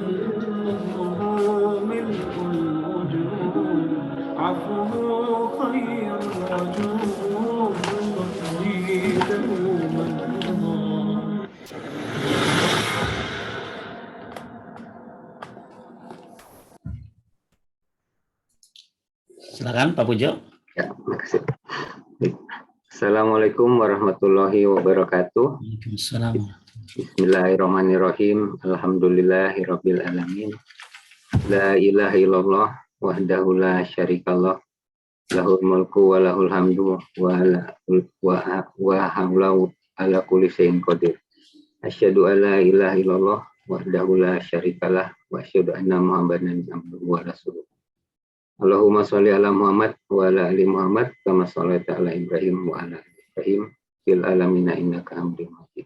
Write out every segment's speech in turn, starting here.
فضله ملء الوجود عفوه خير الوجود مجيده من مضى. Silakan Pak Pujo. Ya, makasih. Assalamualaikum warahmatullahi wabarakatuh. Waalaikumsalam. Bismillahirrahmanirrahim. Alhamdulillahirabbil alamin. La ilaha illallah wahdahu la syarikalah. Lahul mulku wa lahul hamdu wa hawla ala kulli syai'in qadir. Asyhadu an la ilaha illallah wahdahu la syarikalah wa asyhadu anna Muhammadan abduhu wa rasuluh. Allahumma sholli ala Muhammad wa ala ali Muhammad kama shallaita ala Ibrahim wa ala ali Ibrahim fil alamin innaka Hamidum Majid.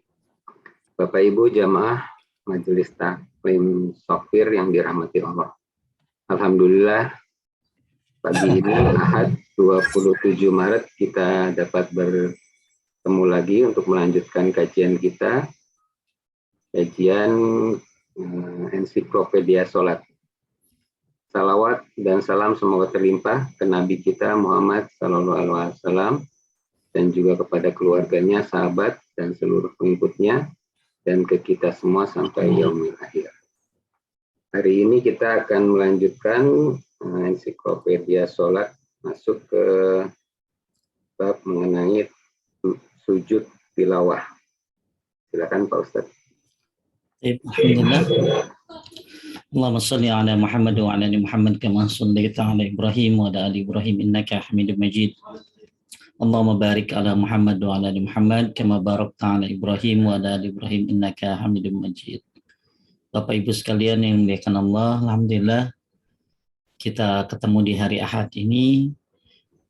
Bapak Ibu jamaah Majelis Taklim Shafir yang dirahmati Allah. Alhamdulillah pagi ini Ahad 27 Maret kita dapat bertemu lagi untuk melanjutkan kajian kita, kajian ensiklopedia Salat. Salawat dan salam semoga terlimpah ke Nabi kita Muhammad SAW dan juga kepada keluarganya, sahabat, dan seluruh pengikutnya, dan ke kita semua sampai yaumil akhir. Hari ini kita akan melanjutkan ensiklopedia Salat, masuk ke bab mengenai sujud tilawah. Silakan Pak Ustadz. Alhamdulillah. Allahumma shalli ala Muhammad wa ala ali Muhammad kama shallaita ala Ibrahim wa ala ali Ibrahim innaka Hamidum Majid. Allahumma barik ala Muhammad wa ala ali Muhammad kama barakta ala Ibrahim wa ala ali Ibrahim innaka Hamidum Majid. Bapak Ibu sekalian yang dimuliakan Allah, alhamdulillah kita ketemu di hari Ahad ini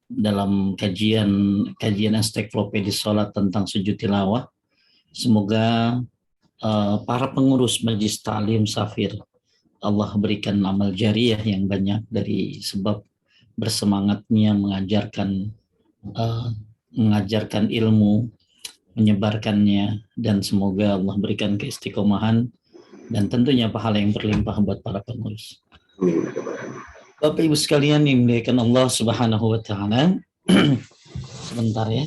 dalam kajian ensiklopedia Salat tentang sujud tilawah. Semoga para pengurus Majelis Taklim Shafir Allah berikan amal jariah yang banyak dari sebab bersemangatnya mengajarkan ilmu, menyebarkannya, dan semoga Allah berikan keistiqomahan dan tentunya pahala yang berlimpah buat para pengurus. Bapak Ibu sekalian yang dimuliakan Allah Subhanahu wa taala. Sebentar ya.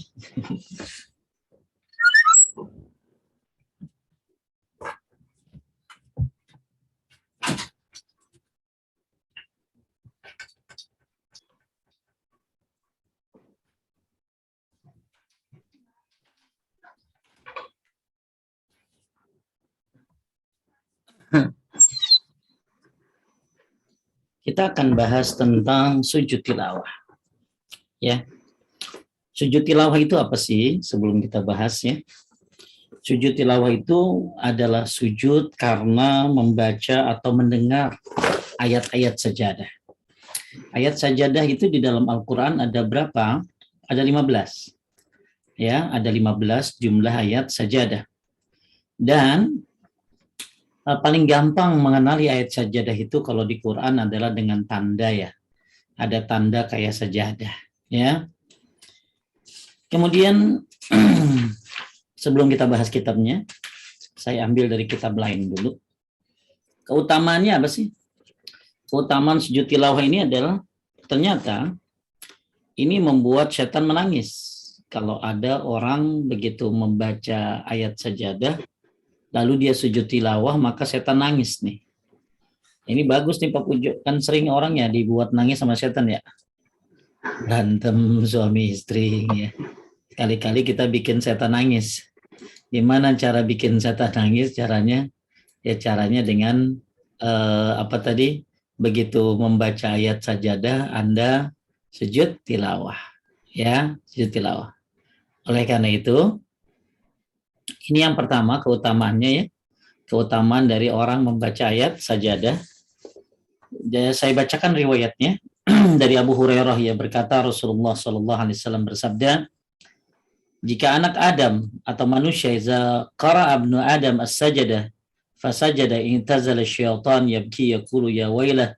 Kita akan bahas tentang sujud tilawah. Ya. Sujud tilawah itu apa sih? Sebelum kita bahas ya. Sujud tilawah itu adalah sujud karena membaca atau mendengar ayat-ayat sajadah. Ayat sajadah itu di dalam Al-Qur'an ada berapa? Ada 15. Ya, ada 15 jumlah ayat sajadah. Dan paling gampang mengenali ayat sajadah itu kalau di Quran adalah dengan tanda ya. Ada tanda kayak sajadah ya. Kemudian sebelum kita bahas kitabnya, saya ambil dari kitab lain dulu. Keutamaannya apa sih? Keutamaan sujud tilawah ini adalah ternyata ini membuat setan menangis. Kalau ada orang begitu membaca ayat sajadah lalu dia sujud tilawah, maka setan nangis nih. Ini bagus nih Pak Pujo, kan sering orang ya dibuat nangis sama setan ya. Berantem suami istri ya. Kali-kali kita bikin setan nangis. Gimana cara bikin setan nangis? Caranya dengan begitu membaca ayat sajadah Anda sujud tilawah. Ya, sujud tilawah. Oleh karena itu, ini yang pertama keutamaannya ya. Keutamaan dari orang membaca ayat sajadah. Saya bacakan riwayatnya dari Abu Hurairah ya, berkata Rasulullah SAW bersabda, jika anak Adam atau manusia iza qara ibnu Adam as-sajadah fasajada intazala syaitan yabki yaqulu ya wailah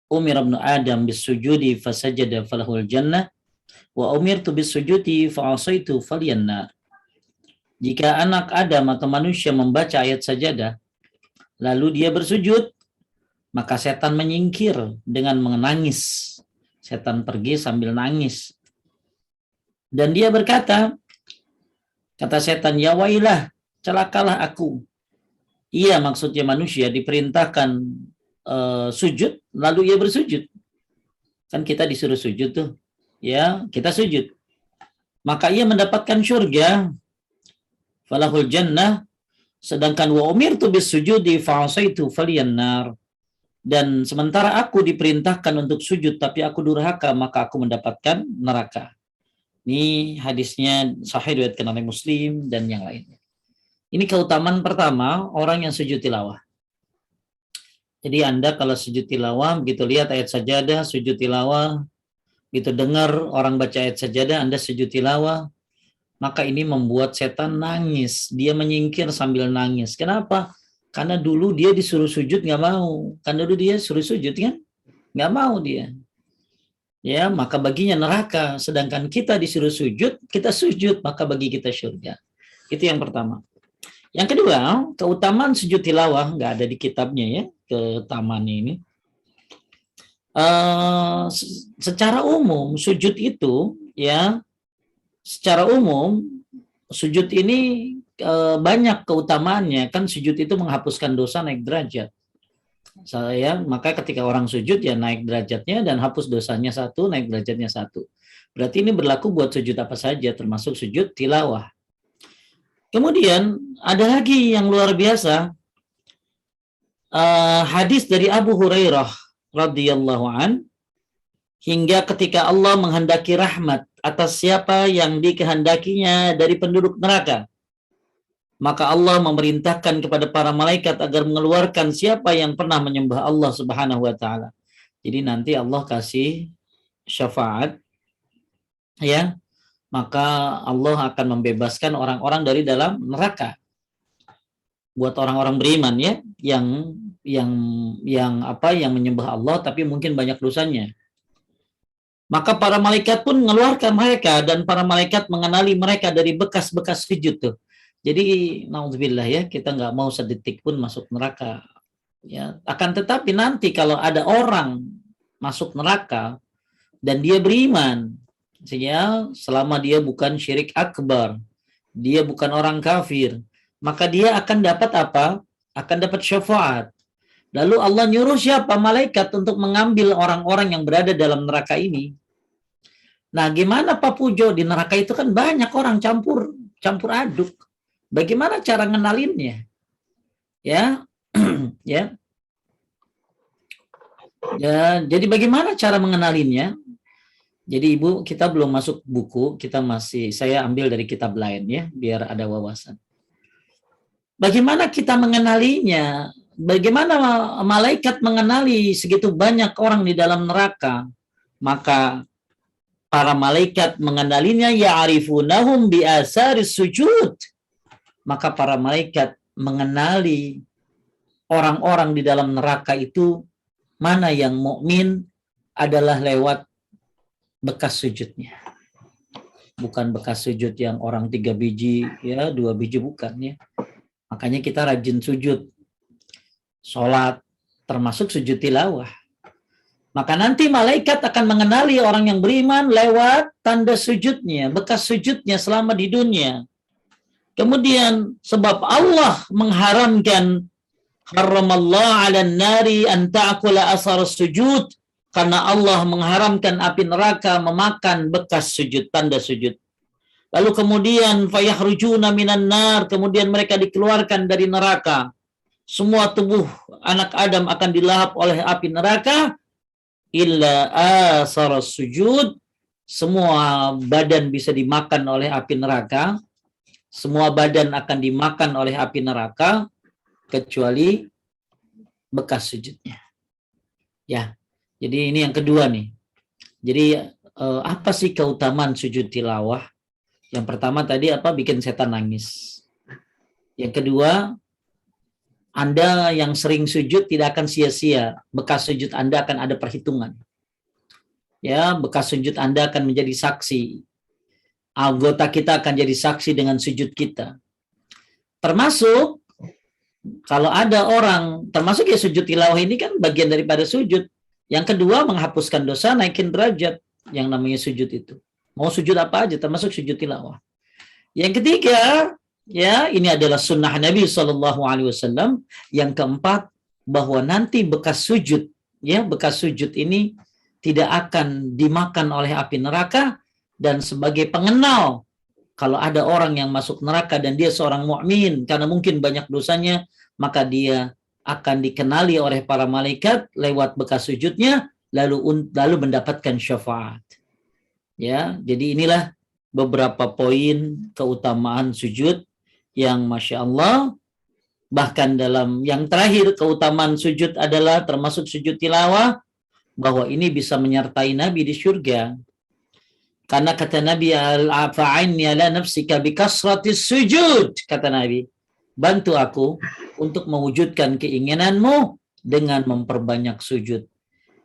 umir ibnu Adam bisujudi fasajada falahul jannah wa umirtu bisujudi fa asaitu falyannar. Jika anak Adam atau manusia membaca ayat sajadah, lalu dia bersujud, Maka setan menyingkir dengan menangis. Setan pergi sambil nangis. Dan dia berkata, kata setan, ya wailah, celakalah aku. Iya, maksudnya manusia diperintahkan sujud, lalu ia bersujud. Kan kita disuruh sujud tuh. Ya, kita sujud. Maka ia mendapatkan syurga. Falahul jannah. Sedangkan wa umirtu bisujudi fa'asaitu falyannar. Dan sementara aku diperintahkan untuk sujud tapi aku durhaka, maka aku mendapatkan neraka. Ini hadisnya sahih diriwayatkan oleh Muslim dan yang lainnya. Ini keutamaan pertama orang yang sujud tilawah. Jadi Anda kalau sujud tilawah, begitu lihat ayat sajadah, sujud tilawah, begitu dengar orang baca ayat sajadah, Anda sujud tilawah, maka ini membuat setan nangis. Dia menyingkir sambil nangis. Kenapa? Karena dulu dia disuruh sujud nggak mau. Karena dulu dia suruh sujud kan? Nggak mau dia. Ya, maka baginya neraka. Sedangkan kita disuruh sujud, kita sujud, maka bagi kita surga. Itu yang pertama. Yang kedua, keutamaan sujud tilawah, nggak ada di kitabnya ya, keutamaan ini. Secara umum, sujud itu, ya, secara umum, sujud ini banyak keutamaannya. Kan sujud itu menghapuskan dosa, naik derajat. Maka ketika orang sujud ya naik derajatnya dan hapus dosanya satu, naik derajatnya satu. Berarti ini berlaku buat sujud apa saja, termasuk sujud tilawah. Kemudian ada lagi yang luar biasa, hadis dari Abu Hurairah radhiyallahu an, hingga ketika Allah menghendaki rahmat atas siapa yang dikehendakinya dari penduduk neraka, maka Allah memerintahkan kepada para malaikat agar mengeluarkan siapa yang pernah menyembah Allah Subhanahu wa taala. Jadi nanti Allah kasih syafaat, ya, maka Allah akan membebaskan orang-orang dari dalam neraka. Buat orang-orang beriman ya, yang menyembah Allah tapi mungkin banyak dosanya. Maka para malaikat pun mengeluarkan mereka dan para malaikat mengenali mereka dari bekas-bekas sujud tuh. Jadi naudzubillah ya, kita nggak mau sedetik pun masuk neraka. Ya, akan tetapi nanti kalau ada orang masuk neraka dan dia beriman, ya, selama dia bukan syirik akbar, dia bukan orang kafir, maka dia akan dapat apa? Akan dapat syafaat. Lalu Allah nyuruh siapa? Malaikat untuk mengambil orang-orang yang berada dalam neraka ini. Nah, gimana Pak Pujo? Di neraka itu kan banyak orang campur aduk. Bagaimana cara ngenalinnya? Ya, ya. Ya, jadi bagaimana cara mengenalinnya? Jadi Ibu, kita belum masuk buku, saya ambil dari kitab lain ya, biar ada wawasan. Bagaimana kita mengenalinya? Bagaimana malaikat mengenali segitu banyak orang di dalam neraka? Maka para malaikat mengenalinya ya'rifunahum bi asaris sujud. Maka para malaikat mengenali orang-orang di dalam neraka itu mana yang mukmin adalah lewat bekas sujudnya. Bukan bekas sujud yang orang 3 biji, ya 2 biji, bukan ya. Makanya kita rajin sujud. Sholat, termasuk sujud tilawah. Maka nanti malaikat akan mengenali orang yang beriman lewat tanda sujudnya, bekas sujudnya selama di dunia. Kemudian sebab Allah mengharamkan haramallahu 'alan nari an ta'kula asar sujud, karena Allah mengharamkan api neraka memakan bekas sujud, tanda sujud. Lalu kemudian fayahrujuna minan nar, kemudian mereka dikeluarkan dari neraka. Semua tubuh anak Adam akan dilahap oleh api neraka illa asar sujud. Semua badan bisa dimakan oleh api neraka. Semua badan akan dimakan oleh api neraka kecuali bekas sujudnya. Ya, jadi ini yang kedua nih. Jadi apa sih keutamaan sujud tilawah? Yang pertama tadi apa? Bikin setan nangis. Yang kedua, Anda yang sering sujud tidak akan sia-sia. Bekas sujud Anda akan ada perhitungan. Ya, bekas sujud Anda akan menjadi saksi. Anggota kita akan jadi saksi dengan sujud kita. Termasuk Kalau ada orang, termasuk ya sujud tilawah ini kan bagian daripada sujud. Yang kedua, menghapuskan dosa, naikin derajat yang namanya sujud itu. Mau sujud apa aja, termasuk sujud tilawah. Yang ketiga, ya ini adalah sunnah Nabi SAW. Yang keempat, bahwa nanti bekas sujud, ya bekas sujud ini tidak akan dimakan oleh api neraka, dan sebagai pengenal kalau ada orang yang masuk neraka dan dia seorang mukmin karena mungkin banyak dosanya, maka dia akan dikenali oleh para malaikat lewat bekas sujudnya, lalu mendapatkan syafaat. Ya, jadi inilah beberapa poin keutamaan sujud yang Masya Allah. Bahkan dalam yang terakhir, keutamaan sujud adalah termasuk sujud tilawah, bahwa ini bisa menyertai Nabi di surga. Karena kata Nabi, al-afa'inni ala nafsika bikasratis sujud, kata Nabi, bantu aku untuk mewujudkan keinginanmu dengan memperbanyak sujud.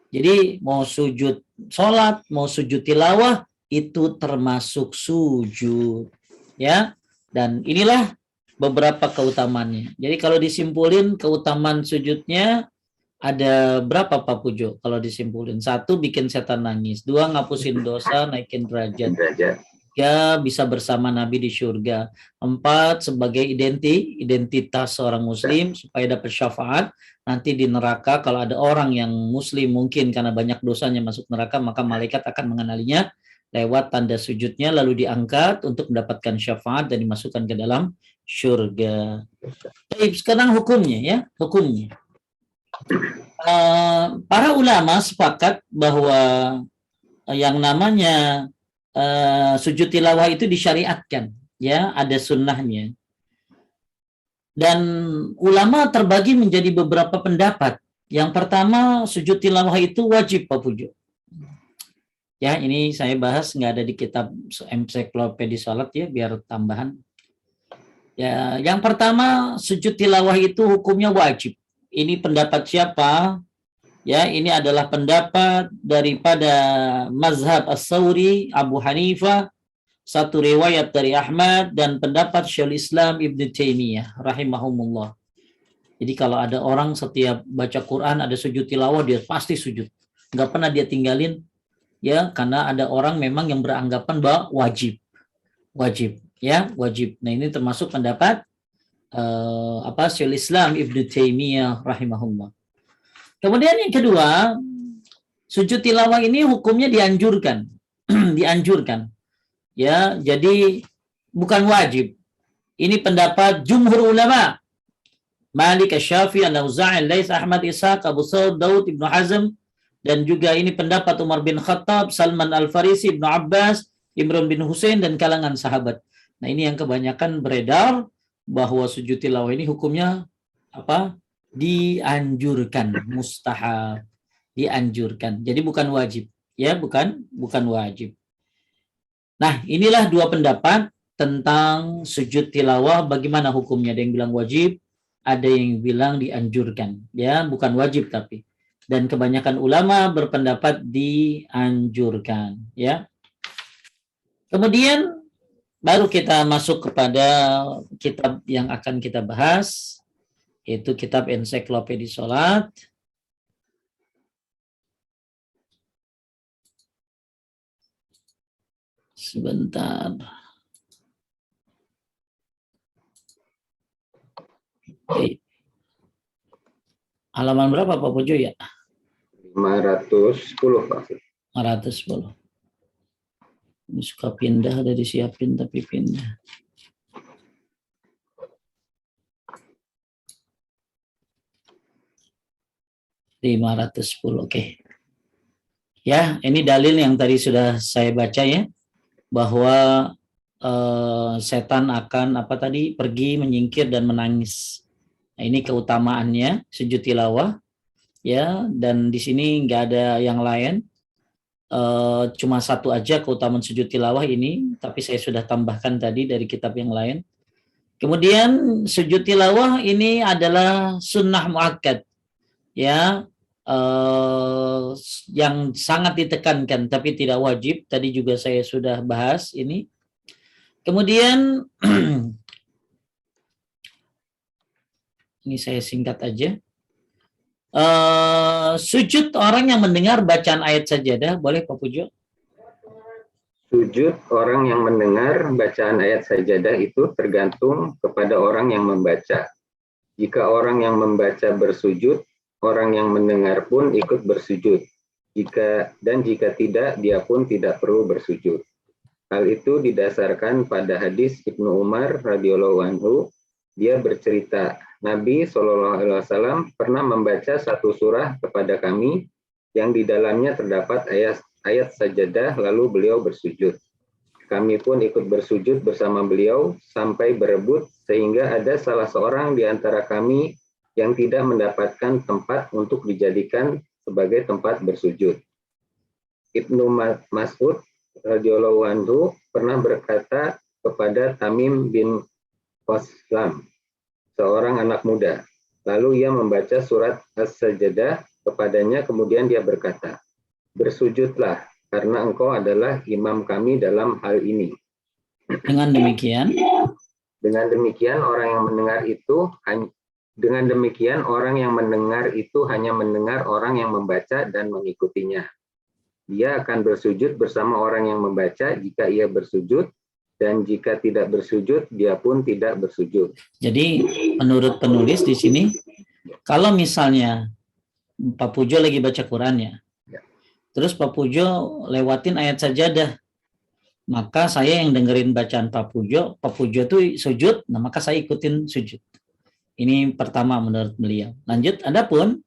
Jadi mau sujud sholat, mau sujud tilawah, itu termasuk sujud, ya. Dan inilah beberapa keutamaannya. Jadi kalau disimpulin keutamaan sujudnya ada berapa Pak Pujo? Kalau disimpulin, 1, bikin setan nangis. 2, ngapusin dosa, naikin derajat. 3, bisa bersama Nabi di surga. 4, sebagai identitas seorang muslim supaya dapat syafaat. Nanti di neraka kalau ada orang yang muslim mungkin karena banyak dosanya masuk neraka, maka malaikat akan mengenalinya lewat tanda sujudnya, lalu diangkat untuk mendapatkan syafaat dan dimasukkan ke dalam surga. Baik, sekarang hukumnya ya, hukumnya. Para ulama sepakat bahwa yang namanya sujud tilawah itu disyariatkan, ya, ada sunnahnya. Dan ulama terbagi menjadi beberapa pendapat. Yang pertama, sujud tilawah itu wajib, Pak Pujo. Ya, ini saya bahas nggak ada di kitab ensiklopedia salat ya, biar tambahan. Ya, yang pertama, sujud tilawah itu hukumnya wajib. Ini pendapat siapa? Ya, ini adalah pendapat daripada mazhab As-Sawri, Abu Hanifah, satu riwayat dari Ahmad, dan pendapat Syekhul Islam Ibn Taimiyah rahimahumullah. Jadi kalau ada orang setiap baca Quran ada sujud tilawah, dia pasti sujud. Nggak pernah dia tinggalin, ya, karena ada orang memang yang beranggapan bahwa wajib, ya, wajib. Nah, ini termasuk pendapat Syekhul Islam Ibn Taimiyah rahimahullah. Kemudian yang kedua, sujud tilawah ini hukumnya dianjurkan. Dianjurkan. Ya, jadi bukan wajib. Ini pendapat jumhur ulama. Malik, Asy-Syafi'i, An-Nauza'i, Laits, Ahmad, Ishaq, Abu Saud, Daud, Ibnu Hazm, dan juga ini pendapat Umar bin Khattab, Salman Al-Farisi, Ibnu Abbas, Imran bin Husain, dan kalangan sahabat. Nah, ini yang kebanyakan beredar bahwa sujud tilawah ini hukumnya apa? Dianjurkan, mustahab, dianjurkan. Jadi bukan wajib, ya, bukan wajib. Nah, inilah dua pendapat tentang sujud tilawah, bagaimana hukumnya. Ada yang bilang wajib, ada yang bilang dianjurkan, ya, bukan wajib tapi. Dan kebanyakan ulama berpendapat dianjurkan, ya. Kemudian baru kita masuk kepada kitab yang akan kita bahas, yaitu kitab ensiklopedia salat. Sebentar. Oke. Halaman berapa Pak Pujo ya? 510 Pak. 510. Ini suka pindah, udah disiapin tapi pindah. Di 510, oke. Ya, ini dalil yang tadi sudah saya baca ya, bahwa setan akan pergi, menyingkir dan menangis. Nah, ini keutamaannya sujud tilawah, ya, dan di sini nggak ada yang lain. Cuma satu aja keutamaan sujud tilawah ini, tapi saya sudah tambahkan tadi dari kitab yang lain. Kemudian sujud tilawah ini adalah sunnah muakkad, ya, yang sangat ditekankan tapi tidak wajib. Tadi juga saya sudah bahas ini. Kemudian Ini saya singkat aja. Sujud orang yang mendengar bacaan ayat sajadah, boleh Pak Pujo? Sujud orang yang mendengar bacaan ayat sajadah itu tergantung kepada orang yang membaca. Jika orang yang membaca bersujud, orang yang mendengar pun ikut bersujud. Jika tidak, dia pun tidak perlu bersujud. Hal itu didasarkan pada hadis Ibnu Umar radhiyallahu anhu. Dia bercerita, Nabi SAW pernah membaca satu surah kepada kami yang di dalamnya terdapat ayat sajadah, lalu beliau bersujud. Kami pun ikut bersujud bersama beliau sampai berebut, sehingga ada salah seorang di antara kami yang tidak mendapatkan tempat untuk dijadikan sebagai tempat bersujud. Ibnu Mas'ud radhiyallahu anhu pernah berkata kepada Tamim bin Qaslam, seorang anak muda. Lalu ia membaca surat As-Sajdah kepadanya, kemudian dia berkata, bersujudlah, karena engkau adalah imam kami dalam hal ini. Dengan demikian orang yang mendengar itu hanya mendengar orang yang membaca dan mengikutinya. Dia akan bersujud bersama orang yang membaca jika ia bersujud, dan jika tidak bersujud, dia pun tidak bersujud. Jadi menurut penulis di sini, kalau misalnya Pak Pujo lagi baca Qurannya, terus Pak Pujo lewatin ayat sajadah, maka saya yang dengerin bacaan Pak Pujo tuh sujud, nah maka saya ikutin sujud. Ini pertama menurut beliau. Lanjut, Adapun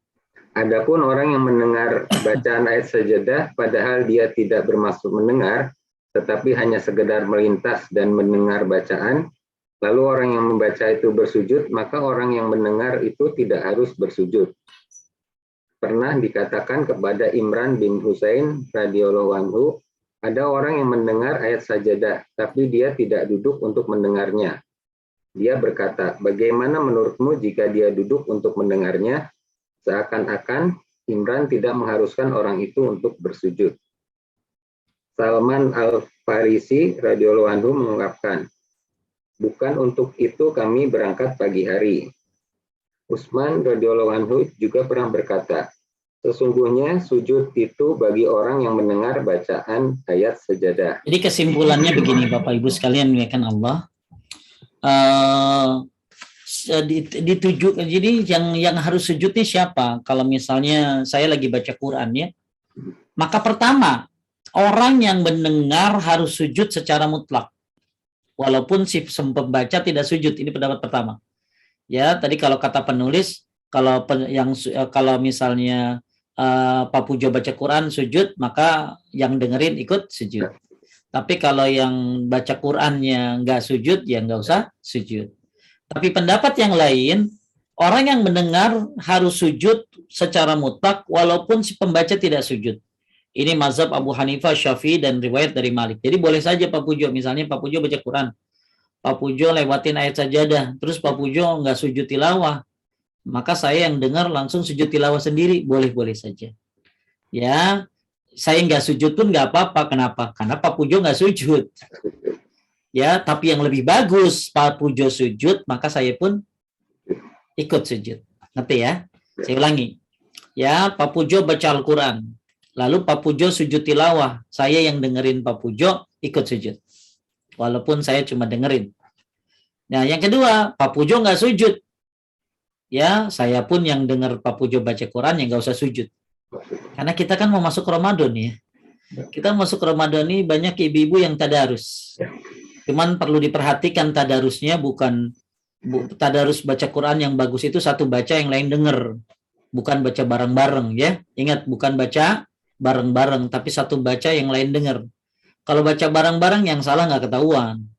orang yang mendengar bacaan ayat sajadah, padahal dia tidak bermaksud mendengar, tetapi hanya sekedar melintas dan mendengar bacaan, lalu orang yang membaca itu bersujud, maka orang yang mendengar itu tidak harus bersujud. Pernah dikatakan kepada Imran bin Husain radhiyallahu anhu, ada orang yang mendengar ayat sajadah, tapi dia tidak duduk untuk mendengarnya. Dia berkata, bagaimana menurutmu jika dia duduk untuk mendengarnya? Seakan-akan Imran tidak mengharuskan orang itu untuk bersujud. Salman Al-Farisi radhiyallahu anhu mengungkapkan, bukan untuk itu kami berangkat pagi hari. Utsman radhiyallahu anhu juga pernah berkata, sesungguhnya sujud itu bagi orang yang mendengar bacaan ayat sajadah. Jadi kesimpulannya begini Bapak Ibu sekalian, muliakan Allah. Jadi yang harus sujud ini siapa? Kalau misalnya saya lagi baca Quran ya, maka pertama orang yang mendengar harus sujud secara mutlak, walaupun si pembaca tidak sujud. Ini pendapat pertama. Ya, tadi kalau kata penulis, kalau misalnya Pak Pujo baca Quran sujud, maka yang dengerin ikut sujud. Tapi kalau yang baca Qurannya nggak sujud, ya nggak usah sujud. Tapi pendapat yang lain, orang yang mendengar harus sujud secara mutlak, walaupun si pembaca tidak sujud. Ini mazhab Abu Hanifah, Syafi'i, dan riwayat dari Malik. Jadi boleh saja Pak Pujo, misalnya Pak Pujo baca Quran, Pak Pujo lewatin ayat sajadah, terus Pak Pujo nggak sujud tilawah, maka saya yang dengar langsung sujud tilawah sendiri, boleh-boleh saja. Ya, saya nggak sujud pun nggak apa-apa. Kenapa? Karena Pak Pujo nggak sujud. Ya, tapi yang lebih bagus Pak Pujo sujud, maka saya pun ikut sujud. Ngerti ya? Saya ulangi. Ya, Pak Pujo baca Al-Quran, lalu Pak Pujo sujud tilawah, saya yang dengerin Pak Pujo ikut sujud, walaupun saya cuma dengerin. Nah, yang kedua, Pak Pujo nggak sujud, ya saya pun yang denger Pak Pujo baca Quran yang nggak usah sujud, karena kita kan mau masuk Ramadan ya. Kita masuk Ramadan ini banyak ibu-ibu yang tadarus. Cuman perlu diperhatikan tadarusnya bukan tadarus baca Quran yang bagus itu satu baca yang lain denger, bukan baca bareng-bareng ya. Ingat, bukan baca bareng-bareng, tapi satu baca yang lain dengar. Kalau baca bareng-bareng yang salah nggak ketahuan.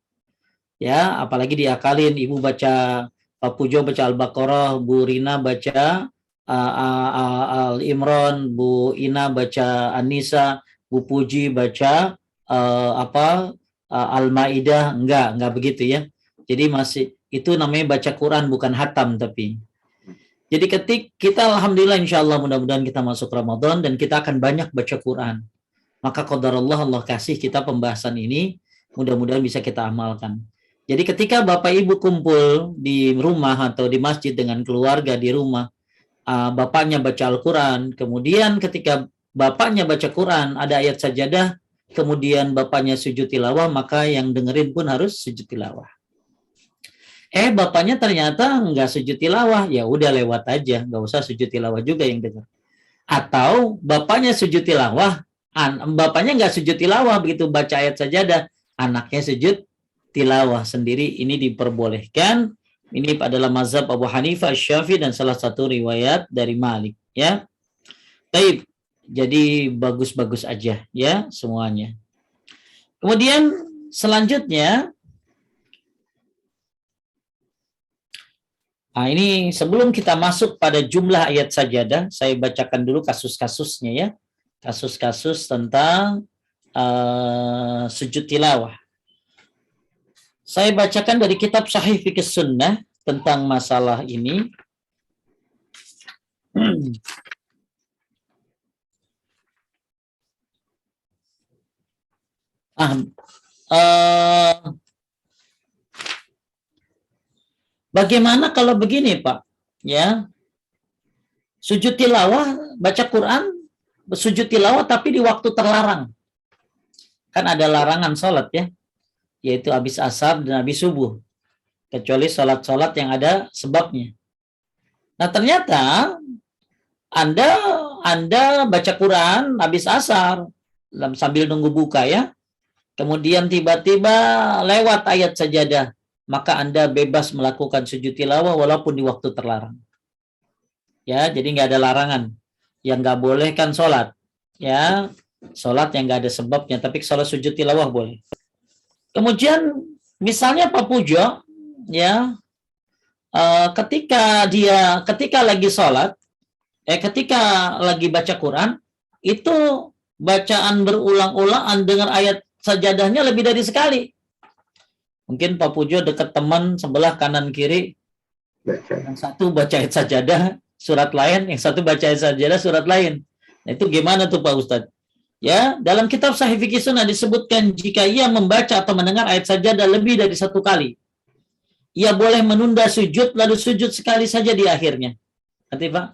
Ya, apalagi diakalin, ibu baca Pak Pujo baca Al-Baqarah, Bu Rina baca Al-Imran, Bu Ina baca An-Nisa, Bu Puji baca Al-Maidah, enggak begitu ya. Jadi masih itu namanya baca Quran, bukan hatam tapi. Jadi kita alhamdulillah insyaallah mudah-mudahan kita masuk Ramadan dan kita akan banyak baca Quran. Maka qadarullah Allah kasih kita pembahasan ini, mudah-mudahan bisa kita amalkan. Jadi ketika Bapak Ibu kumpul di rumah atau di masjid dengan keluarga di rumah, bapaknya baca Al-Quran, kemudian ketika bapaknya baca Quran, ada ayat sajadah, kemudian bapaknya sujud tilawah, maka yang dengerin pun harus sujud tilawah. Bapaknya ternyata nggak sujud tilawah, ya udah lewat aja, nggak usah sujud tilawah juga yang dengar. Atau bapaknya sujud tilawah, bapaknya nggak sujud tilawah, begitu baca ayat sajadah, anaknya sujud tilawah sendiri, ini diperbolehkan. Ini adalah mazhab Abu Hanifah, Syafi'i, dan salah satu riwayat dari Malik, ya. Baik, jadi bagus-bagus aja ya semuanya. Kemudian selanjutnya, ini sebelum kita masuk pada jumlah ayat sajadah, saya bacakan dulu kasus-kasusnya ya. Kasus-kasus tentang sujud tilawah. Saya bacakan dari kitab Sahih Fiqh Sunnah tentang masalah ini. Bagaimana kalau begini, Pak? Ya, sujud tilawah, baca Quran, sujud tilawah tapi di waktu terlarang. Kan ada larangan sholat ya, yaitu habis asar dan habis subuh. Kecuali sholat-sholat yang ada sebabnya. Nah ternyata Anda baca Quran habis asar sambil nunggu buka ya. Kemudian tiba-tiba lewat ayat sajadah, maka Anda bebas melakukan sujud tilawah walaupun di waktu terlarang. Ya, jadi nggak ada larangan. Yang nggak boleh kan sholat. Ya, sholat yang nggak ada sebabnya, tapi sholat sujud tilawah boleh. Kemudian misalnya Pak Pujo, ya, ketika lagi sholat, ketika lagi baca Quran, itu bacaan berulang-ulang dengan ayat sajadahnya lebih dari sekali. Mungkin Pak Pujo dekat teman sebelah kanan kiri, yang satu baca ayat sajadah surat lain, yang satu baca ayat sajadah surat lain. Nah, itu gimana tuh Pak Ustadz? Ya, dalam kitab Sahih Fiqh Sunnah disebutkan jika ia membaca atau mendengar ayat sajadah lebih dari satu kali, ia boleh menunda sujud lalu sujud sekali saja di akhirnya. Nanti Pak,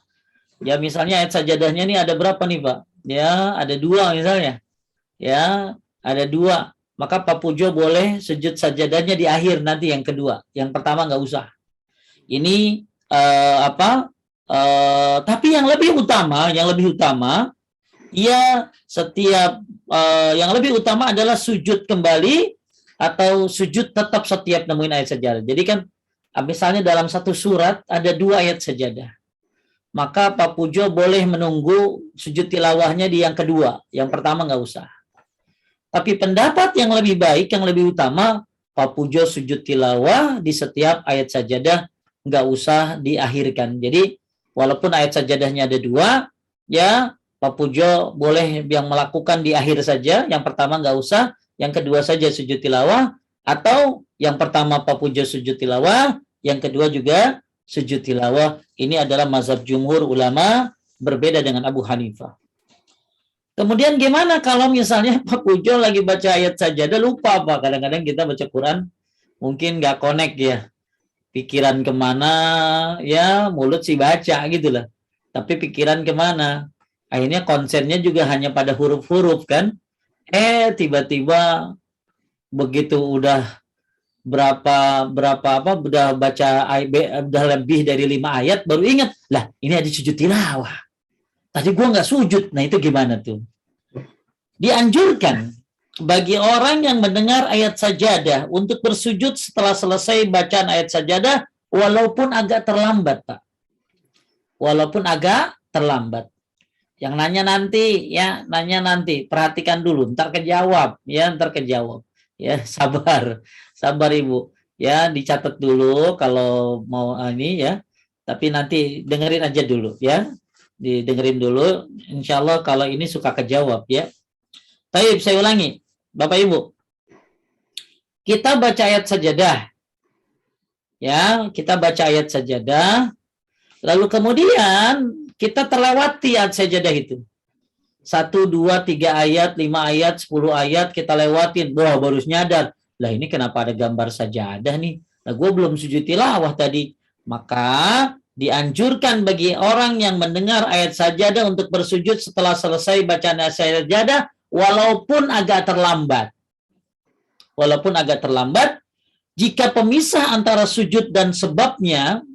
ya misalnya ayat sajadahnya ini ada berapa nih Pak? Ya, ada 2 misalnya. Ya, ada 2. Maka Pak Pujo boleh sujud sajadahnya di akhir nanti yang kedua. Yang pertama nggak usah. Ini tapi yang lebih utama, ia setiap yang lebih utama adalah sujud kembali atau sujud tetap setiap nemuin ayat sajadah. Jadi kan misalnya dalam satu surat ada 2 ayat sajadah. Maka Pak Pujo boleh menunggu sujud tilawahnya di yang kedua. Yang pertama nggak usah. Tapi pendapat yang lebih baik, yang lebih utama, Pak Pujo sujud tilawah di setiap ayat sajadah, nggak usah diakhirkan. Jadi walaupun ayat sajadahnya ada 2, ya Pak Pujo boleh yang melakukan di akhir saja. Yang pertama nggak usah, yang kedua saja sujud tilawah. Atau yang pertama Pak Pujo sujud tilawah, yang kedua juga sujud tilawah. Ini adalah mazhab jumhur ulama, berbeda dengan Abu Hanifah. Kemudian gimana kalau misalnya Pak Pujo lagi baca ayat sajadah lupa Pak? Kadang-kadang kita baca Quran mungkin nggak connect ya. Pikiran kemana, ya mulut sih baca gitu lah. Tapi pikiran kemana? Akhirnya konsennya juga hanya pada huruf-huruf kan. Tiba-tiba begitu udah udah baca udah lebih dari 5 ayat baru ingat, lah ini ada sujud tilawah. Tadi gua nggak sujud. Nah itu gimana tuh? Dianjurkan bagi orang yang mendengar ayat sajadah untuk bersujud setelah selesai bacaan ayat sajadah walaupun agak terlambat, Pak. Walaupun agak terlambat. Yang nanya nanti, perhatikan dulu, ntar kejawab. Ya, sabar Ibu. Ya, dicatat dulu kalau mau ini ya. Tapi nanti dengerin aja dulu ya. Didengerin dulu, insya Allah kalau ini suka kejawab ya. Baik, saya ulangi, Bapak Ibu. Kita baca ayat sajadah. Ya, kita baca ayat sajadah. Lalu kemudian kita terlewati ayat sajadah itu. 1, 2, 3 ayat, 5 ayat, 10 ayat kita lewatin. Wah, baru nyadar. lah ini kenapa ada gambar sajadah nih? Lah gue belum sujud tilawah tadi. Maka dianjurkan bagi orang yang mendengar ayat sajadah untuk bersujud setelah selesai bacaan ayat sajadah walaupun agak terlambat. Walaupun agak terlambat, jika pemisah antara sujud dan sebabnya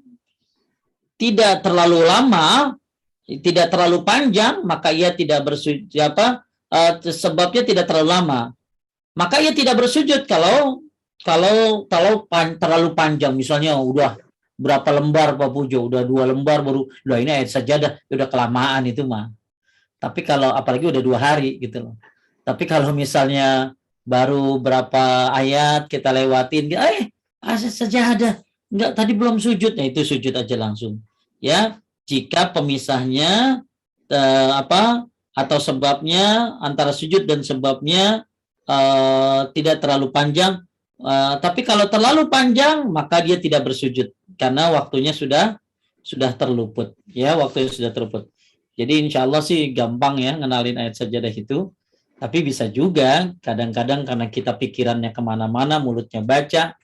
tidak terlalu lama, tidak terlalu panjang, maka ia tidak bersujud sebabnya tidak terlalu lama. Maka ia tidak bersujud kalau terlalu panjang, misalnya udah berapa lembar Pak Pujo, udah 2 lembar baru, udah ini ayat sajadah, udah kelamaan itu mah. Tapi kalau apalagi udah 2 hari gitu loh. Tapi kalau misalnya baru berapa ayat kita lewatin, ayat sajadah, enggak tadi belum sujud, nah itu sujud aja langsung. Ya, jika pemisahnya atau sebabnya antara sujud dan sebabnya tidak terlalu panjang, tapi kalau terlalu panjang maka dia tidak bersujud karena waktunya sudah terluput, ya, waktunya sudah terluput. Jadi insya Allah sih gampang ya ngenalin ayat sajadah itu, tapi bisa juga kadang-kadang karena kita pikirannya kemana-mana, mulutnya baca,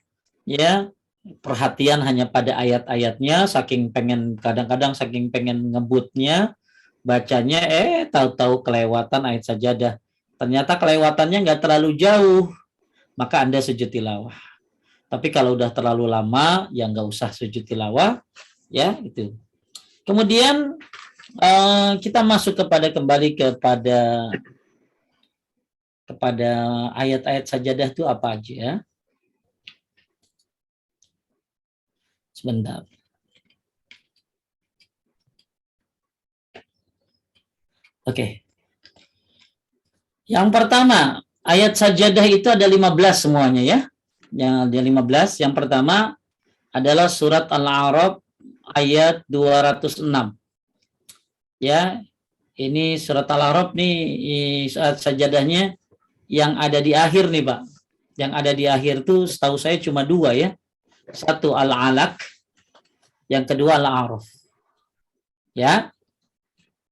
ya, perhatian hanya pada ayat-ayatnya, kadang-kadang saking pengen ngebutnya, bacanya tahu-tahu kelewatan ayat sajadah. Ternyata kelewatannya nggak terlalu jauh, maka Anda sujud tilawah. Tapi kalau udah terlalu lama, ya nggak usah sujud tilawah, ya itu. Kemudian kita masuk kembali kepada ayat-ayat sajadah itu apa aja ya. Sebentar. Oke. Yang pertama, ayat sajadah itu ada 15 semuanya ya. Yang ada 15. Yang pertama adalah surat Al-A'raf ayat 206. Ya. Ini surat Al-A'raf nih surat sajadahnya yang ada di akhir nih, Pak. Yang ada di akhir tuh setahu saya cuma 2 ya. Satu Al-Alaq, yang kedua Al-A'raf. Ya.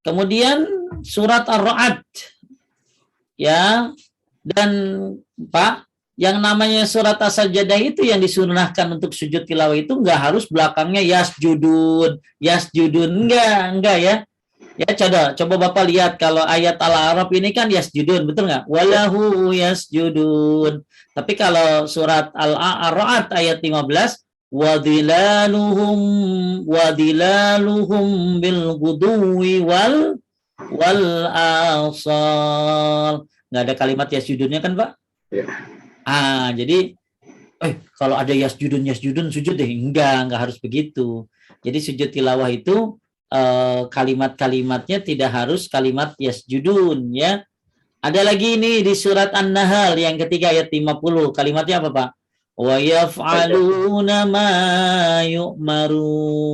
Kemudian surat Ar-Ra'd. Ya. Dan Pak, yang namanya surat As-Sajdah itu yang disunahkan untuk sujud tilawah itu enggak harus belakangnya yasjudun enggak ya. Ya coba Bapak lihat kalau ayat Al-A'raf ini kan yasjudun, betul nggak? Walahu yasjudun. Tapi kalau surat Al-Ra'd ayat 15, wadilaluhum bil guduwi wal asal. Nggak ada kalimat yasjudunnya kan, Pak? Ya. Jadi kalau ada yasjudun sujud deh. Enggak harus begitu. Jadi sujud tilawah itu kalimat-kalimatnya tidak harus kalimat yasjudun ya. Ada lagi ini di surat An-Nahl yang ketiga ayat 50. Kalimatnya apa, Pak? Wa yaf'aluna ma yu'marun.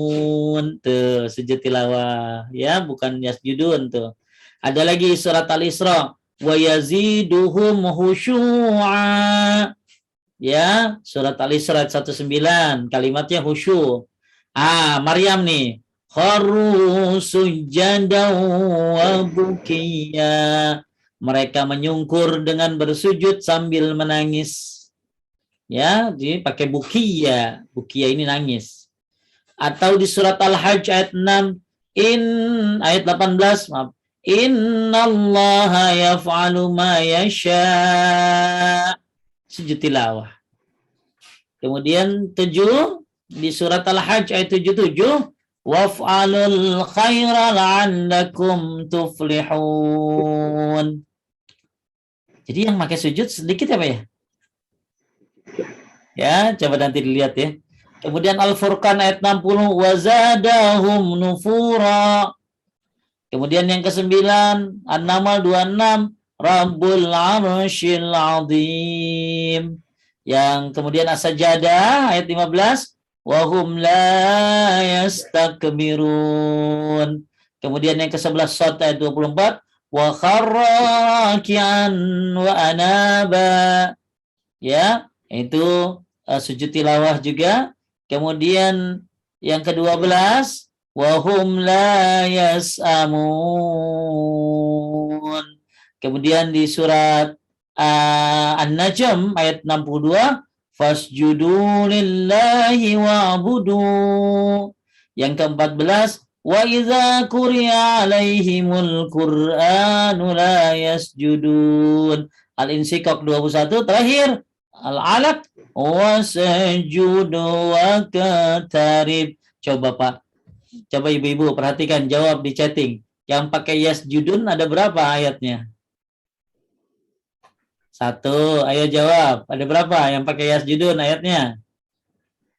Tuh, sujud tilawah ya, bukan yasjudun tuh. Ada lagi surat Al-Isra, wa yaziduhum khusyu'a. Ya, surat Al-Isra 19, kalimatnya khusyuk. Maryam nih. Kharru sujada wa bukiya. Mereka menyungkur dengan bersujud sambil menangis. Ya, jadi pakai bukiya. Bukiya ini nangis. Atau di surat Al-Hajj ayat 6, ayat 18, maaf. Innallaha yaf'alu ma yasha. Sujud tilawah. Kemudian 7 di surat Al-Hajj ayat 77, waf'alul khaira la'allakum tuflihun. Jadi yang pakai sujud sedikit apa ya? Ya, coba nanti dilihat ya. Kemudian Al-Furqan ayat 60, wazadahum nufura. Kemudian yang ke-9, An-Naml 26, Rabbul Arsyil Azim. Yang kemudian As-Sajdah ayat 15, wahum la yastakbirun. Kemudian yang ke-11 Shad ayat 24, wa kharra raki'an wa anaba. Ya, itu sujud tilawah juga. Kemudian yang ke-12, wahum la yas'amun. Kemudian di surat An-Najm ayat 62, fasjudu lillahi wa'budu. Yang ke-14, wa idza quri'a alaihimul qur'anu la yasjudun. Al-Insyiqaq 21. Terakhir Al-Alaq wasjudu wa qatarib. Coba Pak, coba ibu-ibu perhatikan, jawab di chatting. Yang pakai yasjudun ada berapa ayatnya? 1. Ayo jawab. Ada berapa yang pakai yasjudun ayatnya?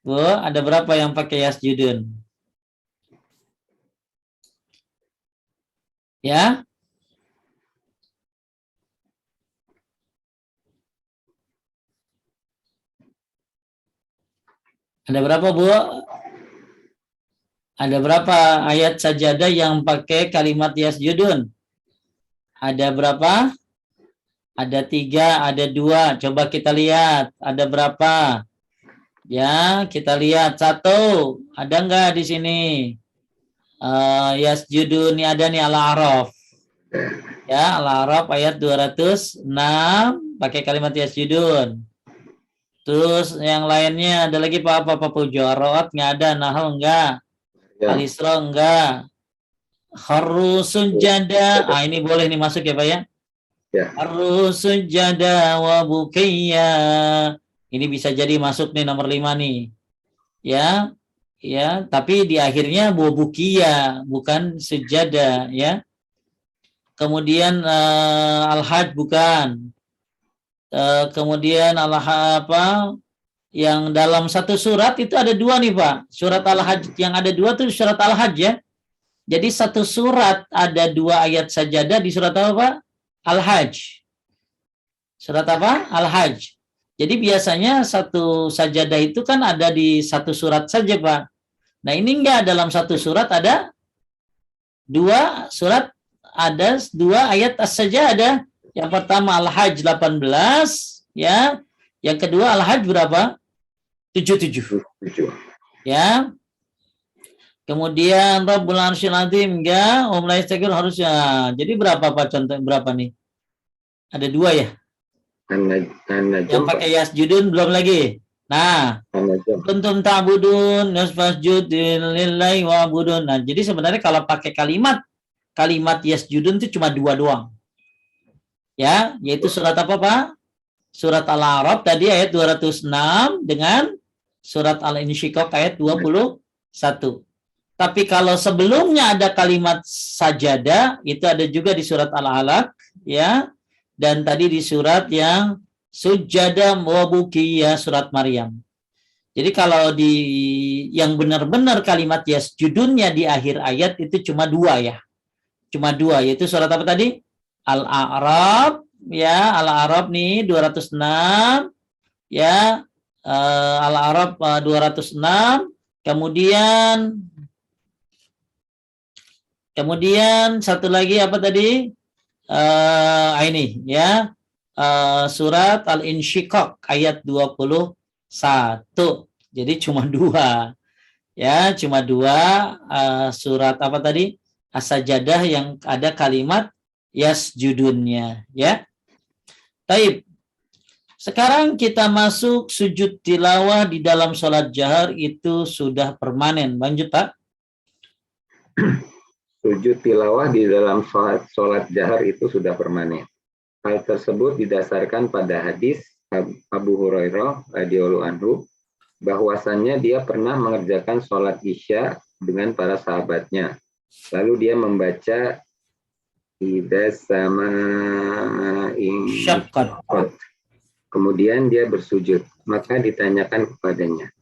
Bu, ada berapa yang pakai yasjudun? Ya? Ada berapa, Bu? Ada berapa ayat sajadah yang pakai kalimat yasjudun? Ada berapa? Ada 3, ada 2. Coba kita lihat. Ada berapa? Ya, kita lihat. 1. Ada enggak di sini? Yasjudun ini ada nih Al-A'raf. Ya, Al-A'raf ayat 206 pakai kalimat yasjudun. Terus yang lainnya ada lagi Pak Pujo? Ar-Ra'd enggak ada, Nahl enggak? Al-Isra enggak? Kharru sujada. Ini boleh nih masuk ya Pak ya? Kharru sujada wa bukiyya. Ini bisa jadi masuk nih nomor 5 nih. Ya. Ya, tapi di akhirnya wa bukiyya, bukan sujada ya. Kemudian Al-Hajj bukan. Kemudian yang dalam satu surat itu ada 2 nih Pak. Surat Al-Hajj yang ada 2 tuh surat Al-Hajj ya. Jadi satu surat ada 2 ayat sajadah di surat apa Pak? Al-Hajj. Surat apa? Al-Hajj. Jadi biasanya satu sajadah itu kan ada di satu surat saja Pak. Nah ini enggak, dalam satu surat ada 2 surat, ada 2 ayat as-sajadah. Yang pertama Al-Hajj 18 ya. Yang kedua Al-Hajj berapa? 77. Ya. Kemudian Rabbul Arsyil Azim enggak, la yastaghfir harusnya. Jadi berapa Pak contoh berapa nih? Ada 2 ya? Yang pakai yasjudun belum lagi. Nah, kuntum ta'budun fasjud lillahi wa'budun. Nah, jadi sebenarnya kalau pakai kalimat yasjudun itu cuma 2 doang. Ya, yaitu surat apa Pak? Surat Al-A'raf tadi ayat 206 dengan surat Al-Insyiqaq ayat 21. Tapi kalau sebelumnya ada kalimat sajadah, itu ada juga di surat Al-Alaq ya. Dan tadi di surat yang sujada wa bukiyya surat Maryam. Jadi kalau di yang benar-benar kalimat yasjudunnya di akhir ayat itu cuma 2 ya. Cuma 2, yaitu surat apa tadi? Al-A'raf ya, Al-A'raf nih 206 ya, Al-A'raf 206. Kemudian satu lagi apa tadi? Ini ya, surat Al-Insyiqaq ayat 21. Jadi cuma 2 ya, cuma 2 surat apa tadi? As-Sajadah yang ada kalimat yasjudunnya ya. Taib. Sekarang kita masuk sujud tilawah di dalam sholat jahar itu sudah permanen. Lanjut Pak. Sujud tilawah di dalam sholat jahar itu sudah permanen. Hal tersebut didasarkan pada hadis Abu Hurairah radhiyallahu anhu bahwasannya dia pernah mengerjakan sholat isya dengan para sahabatnya. Lalu dia membaca idza sama'in syaqqat. Kemudian dia bersujud. Maka ditanyakan kepadanya,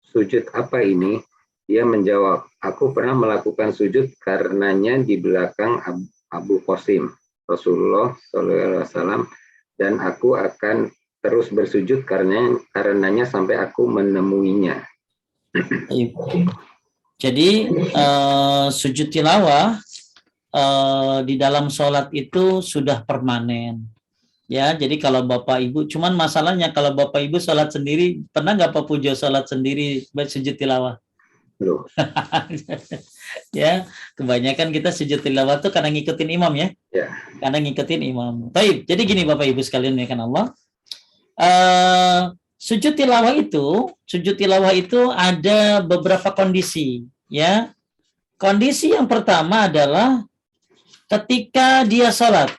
sujud apa ini? Dia menjawab, aku pernah melakukan sujud karenanya di belakang Abu Qasim, Rasulullah SAW, dan aku akan terus bersujud karenanya sampai aku menemuinya. Jadi sujud tilawah di dalam sholat itu sudah permanen. Ya, jadi kalau Bapak Ibu, cuman masalahnya kalau Bapak Ibu sholat sendiri, pernah nggak Pak Pujo sholat sendiri sujud tilawah? Loh, Ya, kebanyakan kita sujud tilawah tuh karena ngikutin imam ya. ya. Karena ngikutin imam. Baik, jadi gini Bapak Ibu sekalian ya kan Allah. Sujud tilawah itu ada beberapa kondisi ya. Kondisi yang pertama adalah ketika dia sholat.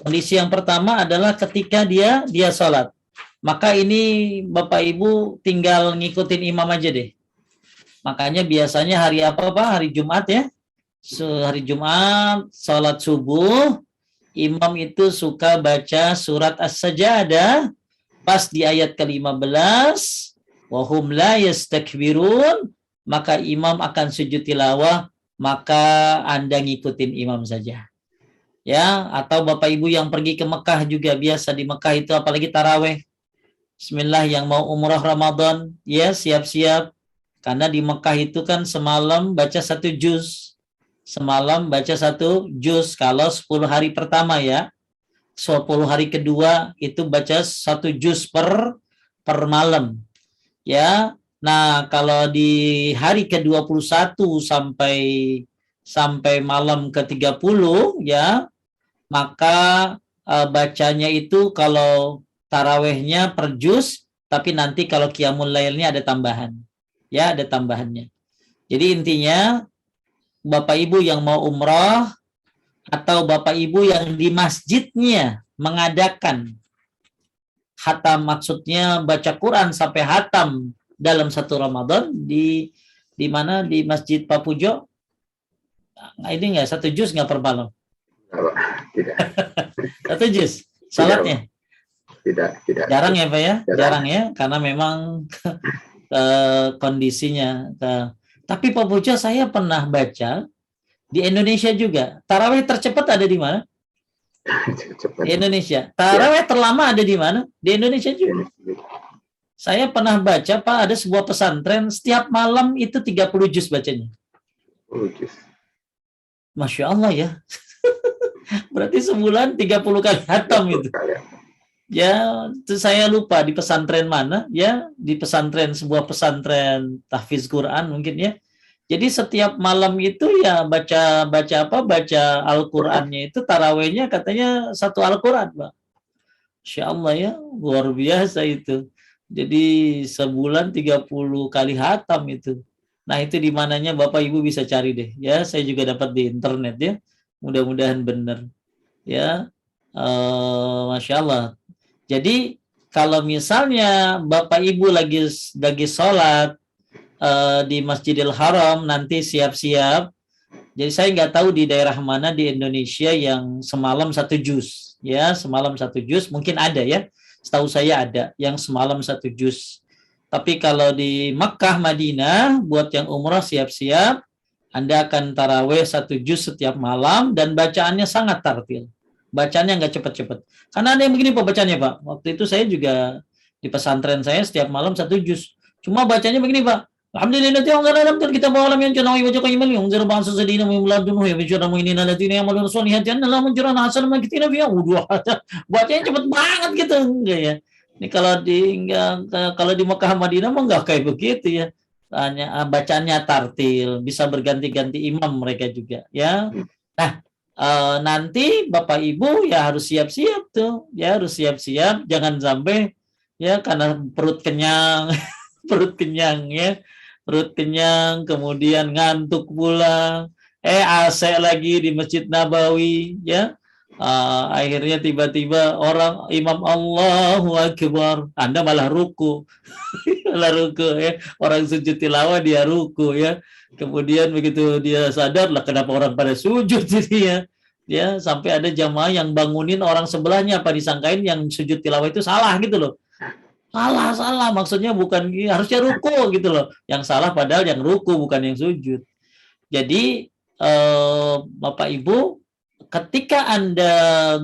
Kondisi yang pertama adalah ketika dia sholat. Maka ini Bapak Ibu tinggal ngikutin imam aja deh. Makanya biasanya hari apa Pak? Hari Jumat ya. Hari Jumat, sholat subuh, imam itu suka baca surat As-Sajdah pas di ayat ke-15, wahum la yastakbirun, maka imam akan sujud tilawah, maka Anda ngikutin imam saja. Ya, atau Bapak Ibu yang pergi ke Mekah juga biasa di Mekah itu apalagi taraweh. Bismillah yang mau umrah Ramadan, ya siap-siap. Karena di Mekah itu kan semalam baca 1 juz. Kalau 10 hari pertama ya. 10 hari kedua itu baca 1 juz per malam. Ya. Nah, kalau di hari ke-21 sampai malam ke-30 ya, maka bacanya itu kalau tarawehnya per juz, tapi nanti kalau qiyamul lailnya ada tambahan. Ya, ada tambahannya. Jadi intinya Bapak Ibu yang mau umrah atau Bapak Ibu yang di masjidnya mengadakan hatam, maksudnya baca Quran sampai hatam dalam 1 Ramadan di mana di Masjid Papujo. Ini enggak 1 juz enggak per malam? Tidak. 1 juz salatnya? Tidak. Jarang ya Pak ya? Jarang ya, karena memang kondisinya. Tapi Pak Puja, saya pernah baca di Indonesia juga. Tarawih tercepat ada di mana? Di Indonesia. Tarawih terlama ada di mana? Di Indonesia juga. Saya pernah baca Pak, ada sebuah pesantren setiap malam itu 30 juz bacanya. Masya Allah ya. Berarti sebulan 30 kali hatam itu. Ya, itu saya lupa di pesantren mana, ya, di sebuah pesantren tahfiz Quran mungkin ya. Jadi setiap malam itu ya baca Al-Qur'annya itu tarawehnya katanya 1 Al-Qur'an, Pak. Insya Allah ya, luar biasa itu. Jadi sebulan 30 kali hatam itu. Nah, itu di mananya Bapak Ibu bisa cari deh. Ya, saya juga dapat di internet ya. Mudah-mudahan benar. Ya, Masya Allah. Jadi kalau misalnya Bapak Ibu lagi sholat di Masjidil Haram, nanti siap-siap. Jadi saya nggak tahu di daerah mana di Indonesia yang semalam 1 juz. Ya, semalam 1 juz mungkin ada ya. Setahu saya ada yang semalam 1 juz. Tapi kalau di Makkah, Madinah, buat yang umrah siap-siap, Anda akan taraweh 1 juz setiap malam dan bacaannya sangat tartil. Bacanya nggak cepat-cepat. Karena ada yang begini Pak bacanya Pak. Waktu itu saya juga di pesantren saya setiap malam 1 juz. Cuma bacanya begini Pak. Alhamdulillah dalam kita bawa alam yang cenau baca kaimal yang zero bangsa sedina memuladun ya bicara muinina ladina yang malun solihatan dalam menjurah hasan makitina biya. Bacanya cepat banget gitu enggak ya. Ini kalau di Mekah Madinah mah enggak kayak begitu ya. Hanya bacaannya tartil, bisa berganti-ganti imam mereka juga ya. Nah, nanti Bapak Ibu ya harus siap-siap tuh, ya harus siap-siap, jangan sampai ya karena perut kenyang, perut kenyang, kemudian ngantuk pula, AC lagi di Masjid Nabawi, ya, akhirnya tiba-tiba orang imam Allahu Akbar, Anda malah ruku, ya, orang sujud tilawah dia ruku ya. Kemudian begitu dia sadar lah kenapa orang pada sujud jadi ya sampai ada jamaah yang bangunin orang sebelahnya apa disangkain yang sujud tilawah itu salah gitu loh. Salah maksudnya bukan harusnya ruku gitu loh. Yang salah padahal yang ruku bukan yang sujud. Jadi Bapak Ibu ketika Anda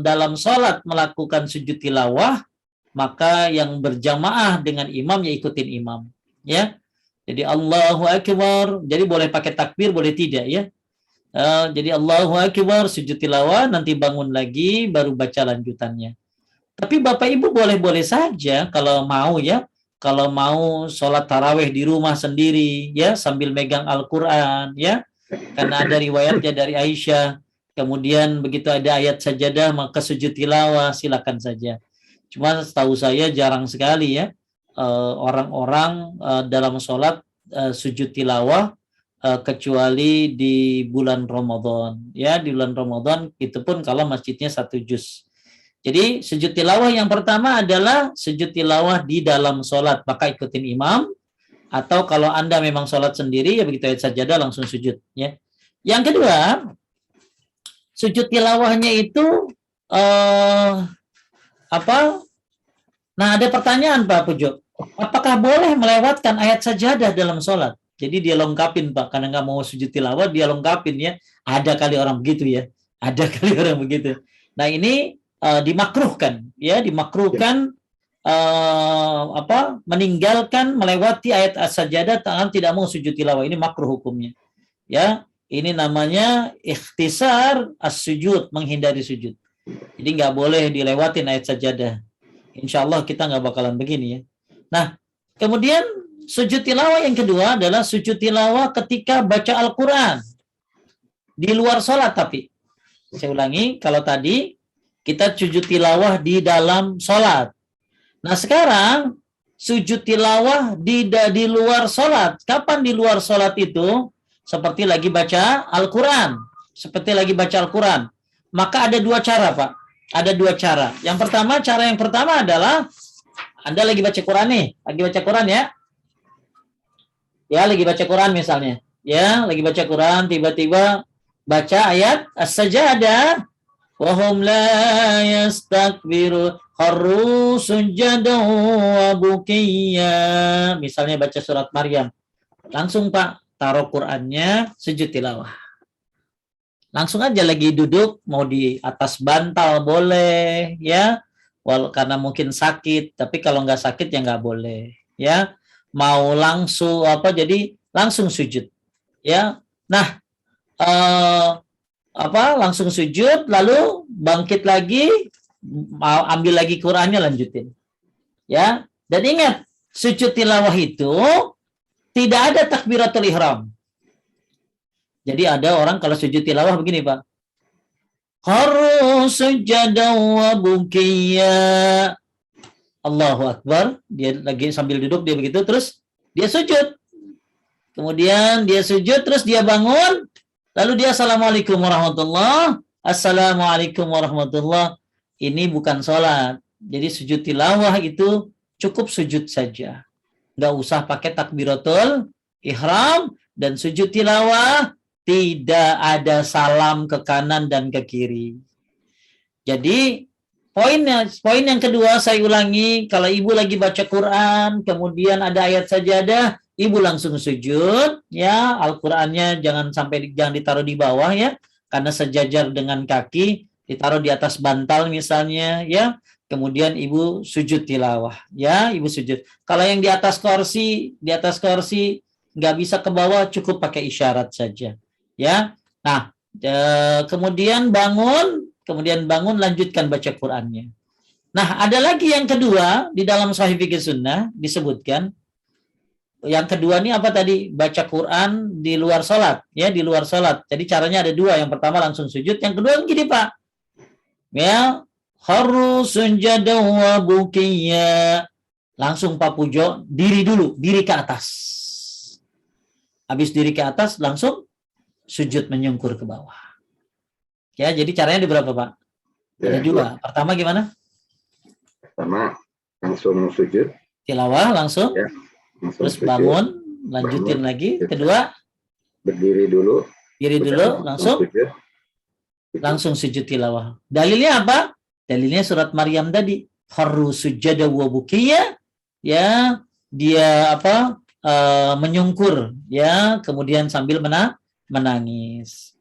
dalam sholat melakukan sujud tilawah maka yang berjamaah dengan imam ya ikutin imam ya. Jadi Allahu Akbar, jadi boleh pakai takbir, boleh tidak ya. Jadi Allahu Akbar, sujud tilawah, nanti bangun lagi, baru baca lanjutannya. Tapi Bapak Ibu boleh-boleh saja kalau mau ya, kalau mau sholat taraweh di rumah sendiri, ya, sambil megang Al-Quran, ya, karena ada riwayatnya dari Aisyah. Kemudian begitu ada ayat sajadah maka sujud tilawah, silakan saja. Cuma setahu saya jarang sekali ya orang-orang dalam sholat sujud tilawah kecuali di bulan Ramadan. Ya, di bulan Ramadan itu pun kalau masjidnya 1 juz. Jadi sujud tilawah yang pertama adalah sujud tilawah di dalam sholat, maka ikutin imam. Atau kalau Anda memang sholat sendiri, ya begitu ayat sajadah langsung sujud. Ya. Yang kedua, sujud tilawahnya itu Nah, ada pertanyaan Pak Pujo. Apakah boleh melewatkan ayat sajadah dalam sholat? Jadi dia lengkapin Pak, karena nggak mau sujud tilawah dia lengkapin ya. Ada kali orang begitu ya. Ada kali orang begitu. Nah ini dimakruhkan ya, dimakruhkan meninggalkan melewati ayat sajadah tangan tidak mau sujud tilawah. Ini makruh hukumnya. Ya, ini namanya ikhtisar as-sujud, menghindari sujud. Jadi nggak boleh dilewatin ayat sajadah. Insya Allah kita nggak bakalan begini ya. Nah, kemudian sujud tilawah yang kedua adalah sujud tilawah ketika baca Al-Quran. Di luar sholat tapi. Saya ulangi, kalau tadi kita sujud tilawah di dalam sholat. Nah sekarang sujud tilawah di luar sholat. Kapan di luar sholat itu? Seperti lagi baca Al-Quran. Seperti lagi baca Al-Quran. Maka ada 2 cara Pak. Ada 2 cara. Cara yang pertama adalah Anda lagi baca Quran nih. Lagi baca Quran ya. Ya lagi baca Quran misalnya. Ya lagi baca Quran tiba-tiba baca ayat as-sajadah. Wahum la yastakbiru kharru sujadan wa bukiya. Misalnya baca surat Maryam. Langsung Pak, taruh Qur'annya, sujud tilawah. Langsung aja lagi duduk, mau di atas bantal boleh, ya. Karena mungkin sakit, tapi kalau nggak sakit ya nggak boleh, ya. Mau langsung jadi langsung sujud, ya. Nah, langsung sujud, lalu bangkit lagi, mau ambil lagi Qur'annya lanjutin, ya. Dan ingat, sujud tilawah itu tidak ada takbiratul ihram. Jadi ada orang kalau sujud tilawah begini Pak. Kharru sujadan wa bukiya. Allahu Akbar. Dia lagi sambil duduk dia begitu. Terus dia sujud. Kemudian dia sujud. Terus dia bangun. Lalu dia Assalamualaikum warahmatullah. Assalamualaikum warahmatullah. Ini bukan sholat. Jadi sujud tilawah itu cukup sujud saja. Nggak usah pakai takbiratul ihram. Dan sujud tilawah tidak ada salam ke kanan dan ke kiri. Jadi poin yang kedua saya ulangi, kalau ibu lagi baca Quran, kemudian ada ayat sajadah, ibu langsung sujud, ya Al-Qur'annya jangan ditaruh di bawah ya, karena sejajar dengan kaki, ditaruh di atas bantal misalnya, ya. Kemudian ibu sujud tilawah, ya ibu sujud. Kalau yang di atas kursi nggak bisa ke bawah, cukup pakai isyarat saja. Ya, nah kemudian bangun lanjutkan baca Qur'annya. Nah ada lagi yang kedua di dalam Sahih Fiqh Sunnah disebutkan. Yang kedua ini apa tadi? Baca Quran di luar sholat, ya di luar sholat. Jadi caranya ada 2. Yang pertama langsung sujud, yang kedua gini Pak. Ya, kharru sujadan wa bukiya. Langsung Pak Pujo diri dulu, diri ke atas. Habis diri ke atas langsung sujud menyungkur ke bawah. Ya, jadi caranya di berapa, Pak? Ada 2. Pertama gimana? Pertama langsung sujud. Tilawah langsung. Ya, langsung terus sujud. Bangun, lanjutin lagi. Kedua, berdiri dulu. Diri dulu, langsung sujud tilawah. Dalilnya apa? Dalilnya surat Maryam tadi. Kharru sujada wa bukiya. Ya, dia menyungkur, ya, kemudian sambil menangis.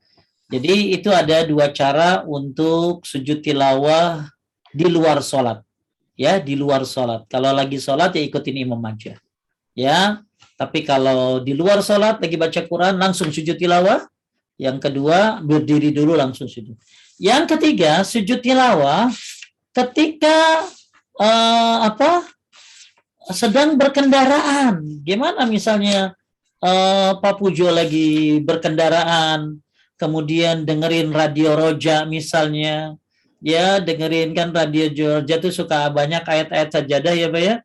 Jadi itu ada 2 cara untuk sujud tilawah di luar sholat, ya di luar sholat. Kalau lagi sholat ya ikutin imam aja, ya. Tapi kalau di luar sholat lagi baca Quran langsung sujud tilawah. Yang kedua berdiri dulu langsung sujud. Yang ketiga sujud tilawah ketika sedang berkendaraan. Gimana misalnya Pak Pujo lagi berkendaraan, kemudian dengerin radio Roja misalnya, ya dengerin kan radio Roja tuh suka banyak ayat-ayat sajadah ya Pak ya,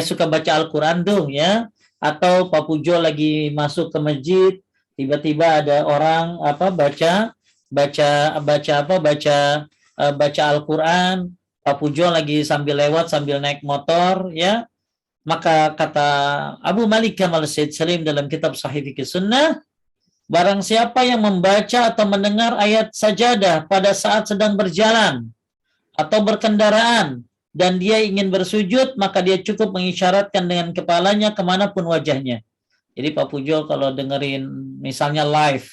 suka baca Al-Quran tuh ya, atau Pak Pujo lagi masuk ke masjid, tiba-tiba ada orang baca baca Al-Quran, Pak Pujo lagi sambil lewat sambil naik motor ya, maka kata Abu Malik Kamal Said Salim dalam kitab Sahih Fikih Sunnah, barang siapa yang membaca atau mendengar ayat sajadah pada saat sedang berjalan atau berkendaraan dan dia ingin bersujud, maka dia cukup mengisyaratkan dengan kepalanya kemanapun wajahnya. Jadi Pak Pujo kalau dengerin misalnya live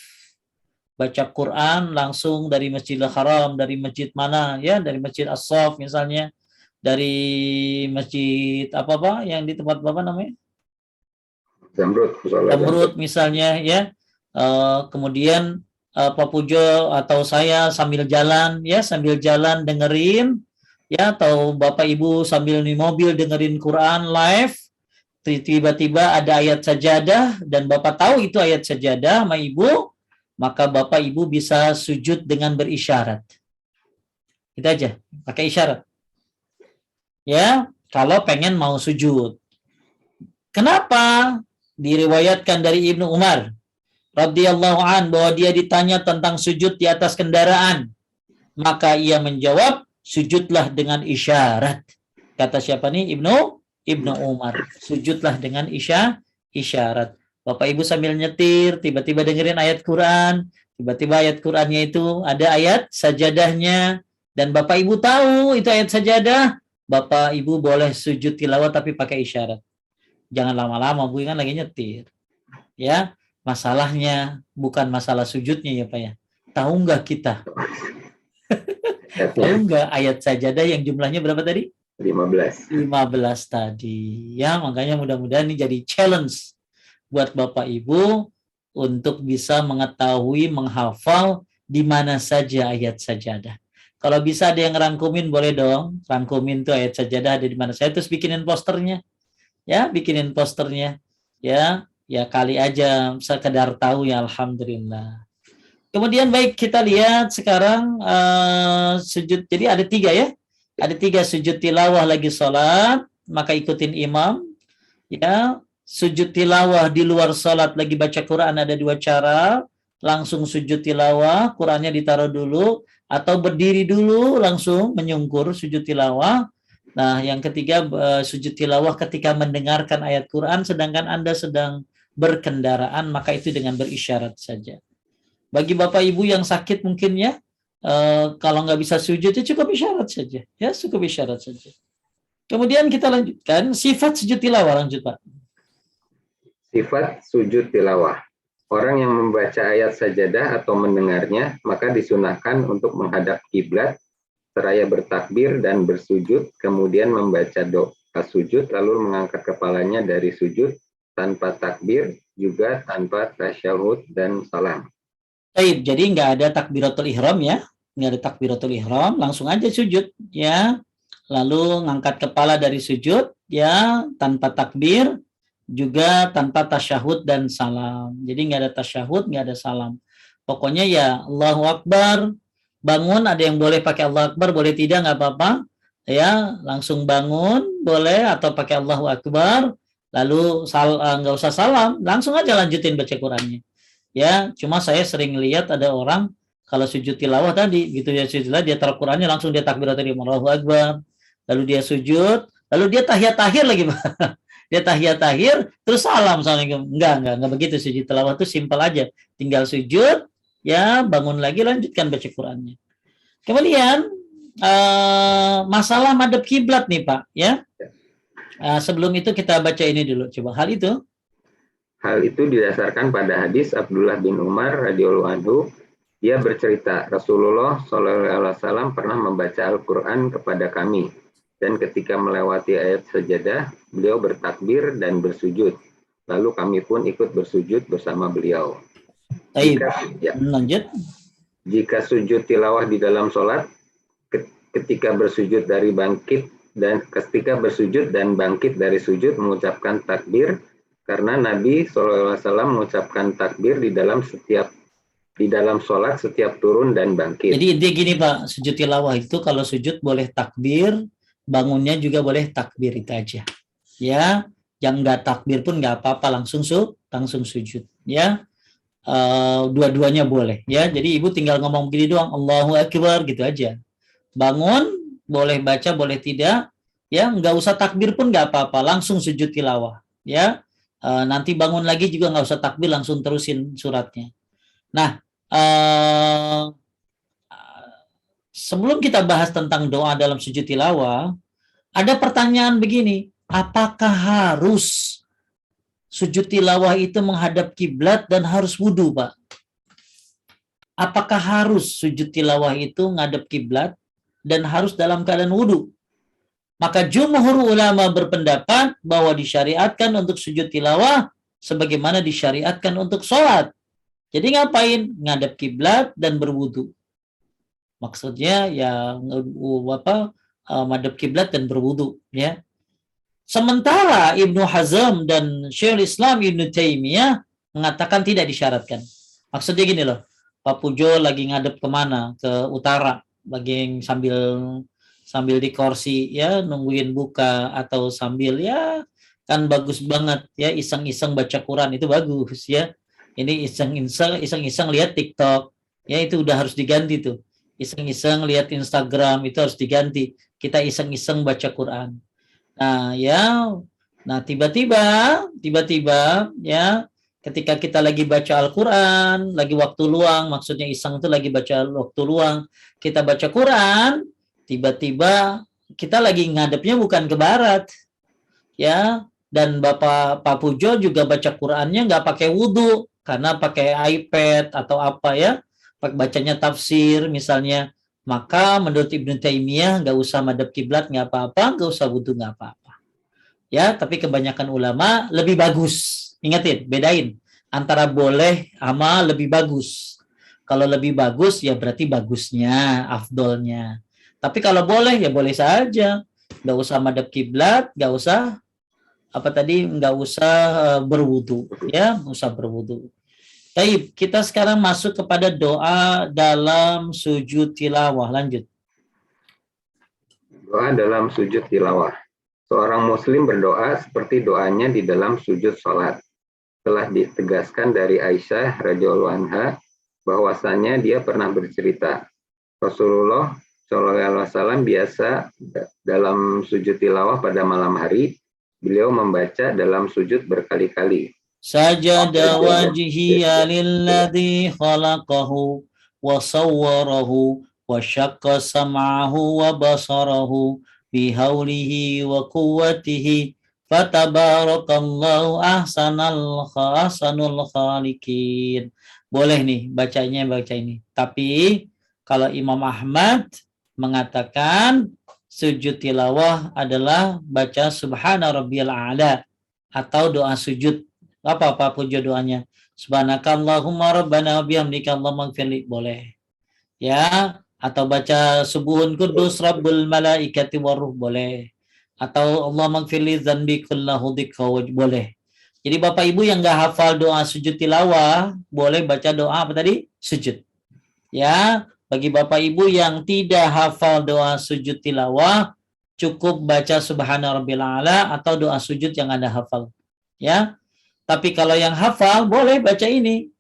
baca Quran langsung dari Masjidil Haram, dari masjid mana ya, dari Masjid As-Saff misalnya, dari masjid apa yang di tempat Bapak namanya? Zamrud misalnya ya. Kemudian Pak Pujo atau saya sambil jalan dengerin ya, atau Bapak Ibu sambil di mobil dengerin Quran live, tiba-tiba ada ayat sajadah dan Bapak tahu itu ayat sajadah sama Ibu, maka Bapak Ibu bisa sujud dengan berisyarat. Itu aja, pakai isyarat. Ya, kalau pengen mau sujud. Kenapa? Diriwayatkan dari Ibnu Umar radhiyallahu an bahwa dia ditanya tentang sujud di atas kendaraan, maka ia menjawab, sujudlah dengan isyarat. Kata siapa nih? Ibnu Umar. Sujudlah dengan isyarat. Bapak Ibu sambil nyetir, tiba-tiba dengerin ayat Quran, tiba-tiba ayat Qurannya itu ada ayat sajadahnya, dan Bapak Ibu tahu itu ayat sajadah, Bapak Ibu boleh sujud tilawah tapi pakai isyarat. Jangan lama-lama, Bu, kan lagi nyetir. Ya, masalahnya bukan masalah sujudnya ya Pak ya. Tahu nggak kita? Tahu nggak ayat sajadah yang jumlahnya berapa tadi? 15 tadi. Ya, makanya mudah-mudahan ini jadi challenge buat Bapak Ibu untuk bisa mengetahui, menghafal di mana saja ayat sajadah. Kalau bisa ada yang rangkumin, boleh dong. Rangkumin tuh ayat sajadah ada di mana saya, terus bikinin posternya. Ya, bikinin posternya. Ya kali aja sekedar tahu ya, alhamdulillah. Kemudian baik, kita lihat sekarang sujud. Jadi ada 3 ya. Ada 3 sujud tilawah lagi sholat, maka ikutin imam. Ya, sujud tilawah di luar sholat lagi baca Quran ada 2 cara. Langsung sujud tilawah, Qurannya ditaruh dulu, atau berdiri dulu langsung menyungkur sujud tilawah. Nah, yang ketiga sujud tilawah ketika mendengarkan ayat Quran sedangkan Anda sedang berkendaraan, maka itu dengan berisyarat saja. Bagi Bapak Ibu yang sakit mungkin ya, kalau nggak bisa sujud ya cukup isyarat saja. Ya, cukup isyarat saja. Kemudian kita lanjutkan sifat sujud tilawah, lanjut Pak. Sifat sujud tilawah. Orang yang membaca ayat sajadah atau mendengarnya, maka disunahkan untuk menghadap kiblat, seraya bertakbir dan bersujud, kemudian membaca doa sujud, lalu mengangkat kepalanya dari sujud tanpa takbir, juga tanpa tasyahud dan salam. Baik, jadi nggak ada takbiratul ihram ya, nggak ada takbiratul ihram, langsung aja sujud ya, lalu ngangkat kepala dari sujud ya, tanpa takbir, juga tanpa tasyahud dan salam. Jadi nggak ada tasyahud, nggak ada salam. Pokoknya ya Allahu Akbar, bangun, ada yang boleh pakai Allahu Akbar, boleh tidak nggak apa-apa. Ya, langsung bangun boleh, atau pakai Allahu Akbar, lalu nggak usah salam, langsung aja lanjutin baca Qurannya. Ya, cuma saya sering lihat ada orang kalau sujud tilawah tadi, gitu ya, sujud tilawah, dia taruh Qurannya langsung dia takbiratul ihram Allahu Akbar, lalu dia sujud, lalu dia tahiyat akhir lagi, Pak. Dia tahiyat akhir terus salam. Enggak begitu. Sujud tilawah itu simpel aja, tinggal sujud ya, bangun lagi, lanjutkan baca Qurannya. Kemudian masalah madhab kiblat nih Pak ya. Sebelum itu kita baca ini dulu coba. Hal itu didasarkan pada hadis Abdullah bin Umar radhiyallahu anhu. Dia bercerita, Rasulullah SAW pernah membaca Al-Quran kepada kami. Dan ketika melewati ayat sajadah, beliau bertakbir dan bersujud. Lalu kami pun ikut bersujud bersama beliau. Lanjut. Jika sujud tilawah di dalam sholat, ketika bersujud dari bangkit dan ketika bersujud dan bangkit dari sujud mengucapkan takbir, karena Nabi SAW mengucapkan takbir di dalam sholat setiap turun dan bangkit. Jadi intinya gini Pak, sujud tilawah itu kalau sujud boleh takbir, bangunnya juga boleh takbir itu aja. Ya, yang nggak takbir pun nggak apa-apa, langsung sujud. Ya, dua-duanya boleh. Ya, jadi ibu tinggal ngomong begini doang, Allahu Akbar gitu aja. Bangun, boleh baca, boleh tidak. Ya, nggak usah takbir pun nggak apa-apa, langsung sujud tilawah. Ya, nanti bangun lagi juga nggak usah takbir, langsung terusin suratnya. Nah, sebelum kita bahas tentang doa dalam sujud tilawah, ada pertanyaan begini, apakah harus sujud tilawah itu menghadap kiblat dan harus wudu, Pak? Apakah harus sujud tilawah itu menghadap kiblat dan harus dalam keadaan wudu? Maka jumhur ulama berpendapat bahwa disyariatkan untuk sujud tilawah sebagaimana disyariatkan untuk sholat. Jadi ngapain? Ngadap kiblat dan berwudu. Maksudnya ya madhab kiblat dan berwudu, ya. Sementara Ibnu Hazm dan Syekhul Islam Ibnu Taimiyah mengatakan tidak disyaratkan. Maksudnya gini loh, Pak Pujo lagi ngadep kemana? Ke utara, lagi sambil di kursi ya nungguin buka, atau sambil ya kan bagus banget ya iseng-iseng baca Quran itu bagus ya. Ini iseng-iseng lihat TikTok ya, itu udah harus diganti tuh. Iseng-iseng lihat Instagram itu harus diganti. Kita iseng-iseng baca Quran. Nah tiba-tiba ya ketika kita lagi baca Al-Quran, lagi waktu luang, maksudnya iseng itu lagi baca waktu luang, kita baca Quran, tiba-tiba kita lagi ngadepnya bukan ke barat, ya. Dan Bapak Pak Pujo juga baca Qurannya nggak pakai wudhu, karena pakai iPad atau apa ya, bacanya tafsir misalnya. Maka menurut Ibnu Taimiyah nggak usah madhab kiblat, nggak apa-apa, nggak usah wudhu, nggak apa-apa. Ya, tapi kebanyakan ulama lebih bagus. Ingatin, bedain antara boleh sama lebih bagus. Kalau lebih bagus ya berarti bagusnya, afdolnya. Tapi kalau boleh ya boleh saja. Nggak usah madhab kiblat, nggak usah nggak usah berwudu, ya, nggak usah berwudu. Baik, kita sekarang masuk kepada doa dalam sujud tilawah. Lanjut. Doa dalam sujud tilawah. Seorang muslim berdoa seperti doanya di dalam sujud sholat. Telah ditegaskan dari Aisyah radhiyallahu anha bahwasanya dia pernah bercerita, Rasulullah SAW biasa dalam sujud tilawah pada malam hari, beliau membaca dalam sujud berkali-kali. Sajada wajhiya lilladzi khalaqahu wa sawwarahu wa syaqqa sam'ahu wa basarahu bihaulihi wa quwwatihi fatabarakallahu ahsanul khaliqin. Boleh nih baca ini. Tapi kalau Imam Ahmad mengatakan sujud tilawah adalah baca subhana rabbiyal a'la atau doa sujud. Apa Pujo doanya? Subhanakallahumma rabbana bihamdika Allahumma ighfirli. Boleh. Ya, atau baca subuhun kudus rabbul malaikati waruh. Boleh. Atau Allahumma ighfirli dzanbi kullahu dzikra. Boleh. Jadi Bapak Ibu yang enggak hafal doa sujud tilawah, boleh baca doa apa tadi? Sujud. Ya, bagi Bapak Ibu yang tidak hafal doa sujud tilawah, cukup baca subhana rabbil a'la atau doa sujud yang Anda hafal. Ya. Tapi kalau yang hafal boleh baca ini.